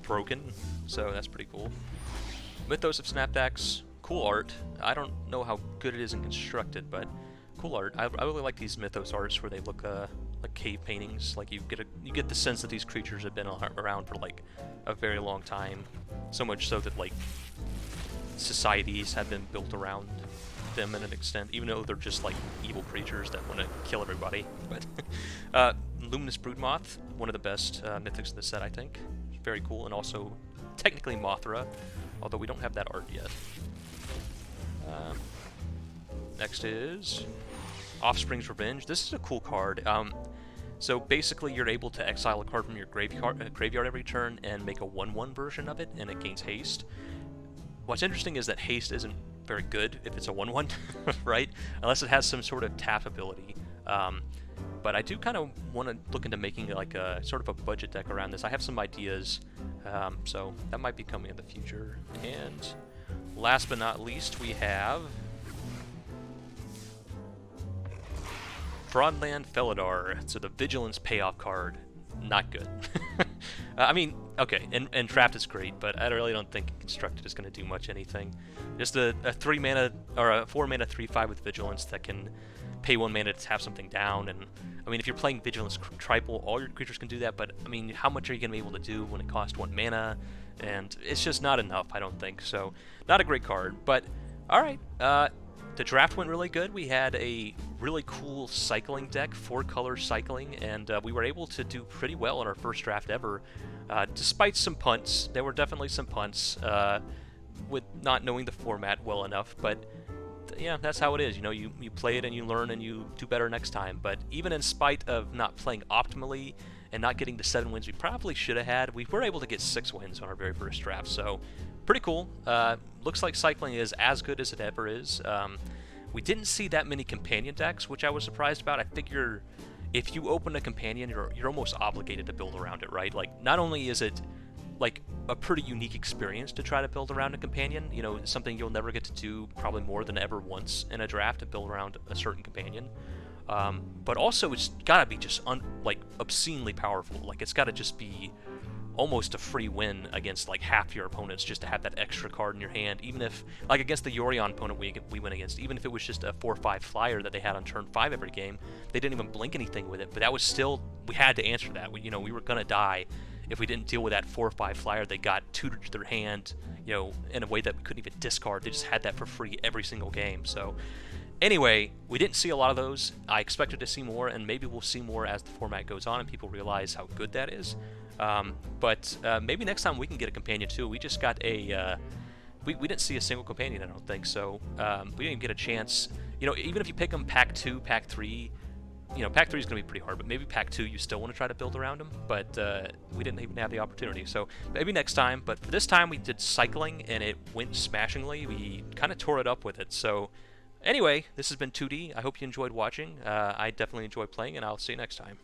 broken, so that's pretty cool. Mythos of Snapdax, cool art. I don't know how good it is in constructed, but cool art. I really like these Mythos arts where they look like cave paintings. Like you get the sense that these creatures have been around for like a very long time. So much so that like societies have been built around them in an extent, even though they're just like evil creatures that want to kill everybody. But Luminous Broodmoth, one of the best mythics of the set, I think. Very cool, and also technically Mothra, although we don't have that art yet. Next is Offspring's Revenge. This is a cool card. So basically, you're able to exile a card from your graveyard every turn and make a 1/1 version of it, and it gains haste. What's interesting is that haste isn't very good if it's a 1/1, right? Unless it has some sort of tap ability. But I do kind of want to look into making like a sort of a budget deck around this. I have some ideas, so that might be coming in the future. And last but not least, we have Fraudland Felidar. So the Vigilance payoff card, not good. I mean, okay, and Trapped is great, but I really don't think Constructed is going to do much anything. Just a 3 mana or a 4 mana 3/5 with Vigilance that can pay 1 mana to tap something down. And I mean, if you're playing Vigilance Tribal, all your creatures can do that. But I mean, how much are you going to be able to do when it costs 1 mana? And it's just not enough, I don't think. So, not a great card. But all right, the draft went really good. We had a really cool cycling deck, 4-color cycling, and we were able to do pretty well in our first draft ever, despite some punts. There were definitely some punts with not knowing the format well enough, but yeah, that's how it is. You know, you play it and you learn and you do better next time. But even in spite of not playing optimally and not getting the 7 wins we probably should have had, we were able to get 6 wins on our very first draft. So pretty cool. Looks like cycling is as good as it ever is. We didn't see that many companion decks, which I was surprised about. I figure if you open a companion, you're almost obligated to build around it, right? Like, not only is it like a pretty unique experience to try to build around a companion, you know, something you'll never get to do probably more than ever once in a draft, to build around a certain companion. But also it's gotta be just like obscenely powerful. Like, it's gotta just be almost a free win against like half your opponents just to have that extra card in your hand. Even if, like against the Yorion opponent we went against, even if it was just a 4/5 flyer that they had on turn 5 every game, they didn't even blink anything with it, but that was still, we had to answer that. We were gonna die if we didn't deal with that 4/5 flyer. They got tutored to their hand, you know, in a way that we couldn't even discard. They just had that for free every single game. So anyway, we didn't see a lot of those. I expected to see more, and maybe we'll see more as the format goes on and people realize how good that is. But maybe next time we can get a companion too. We just got a we didn't see a single companion, I don't think, so we didn't even get a chance. You know, even if you pick them pack 2, pack 3, you know, pack 3 is going to be pretty hard, but maybe pack 2 you still want to try to build around them, but we didn't even have the opportunity, so maybe next time. But for this time we did cycling, and it went smashingly. We kind of tore it up with it, so anyway, this has been 2D. I hope you enjoyed watching. I definitely enjoyed playing, and I'll see you next time.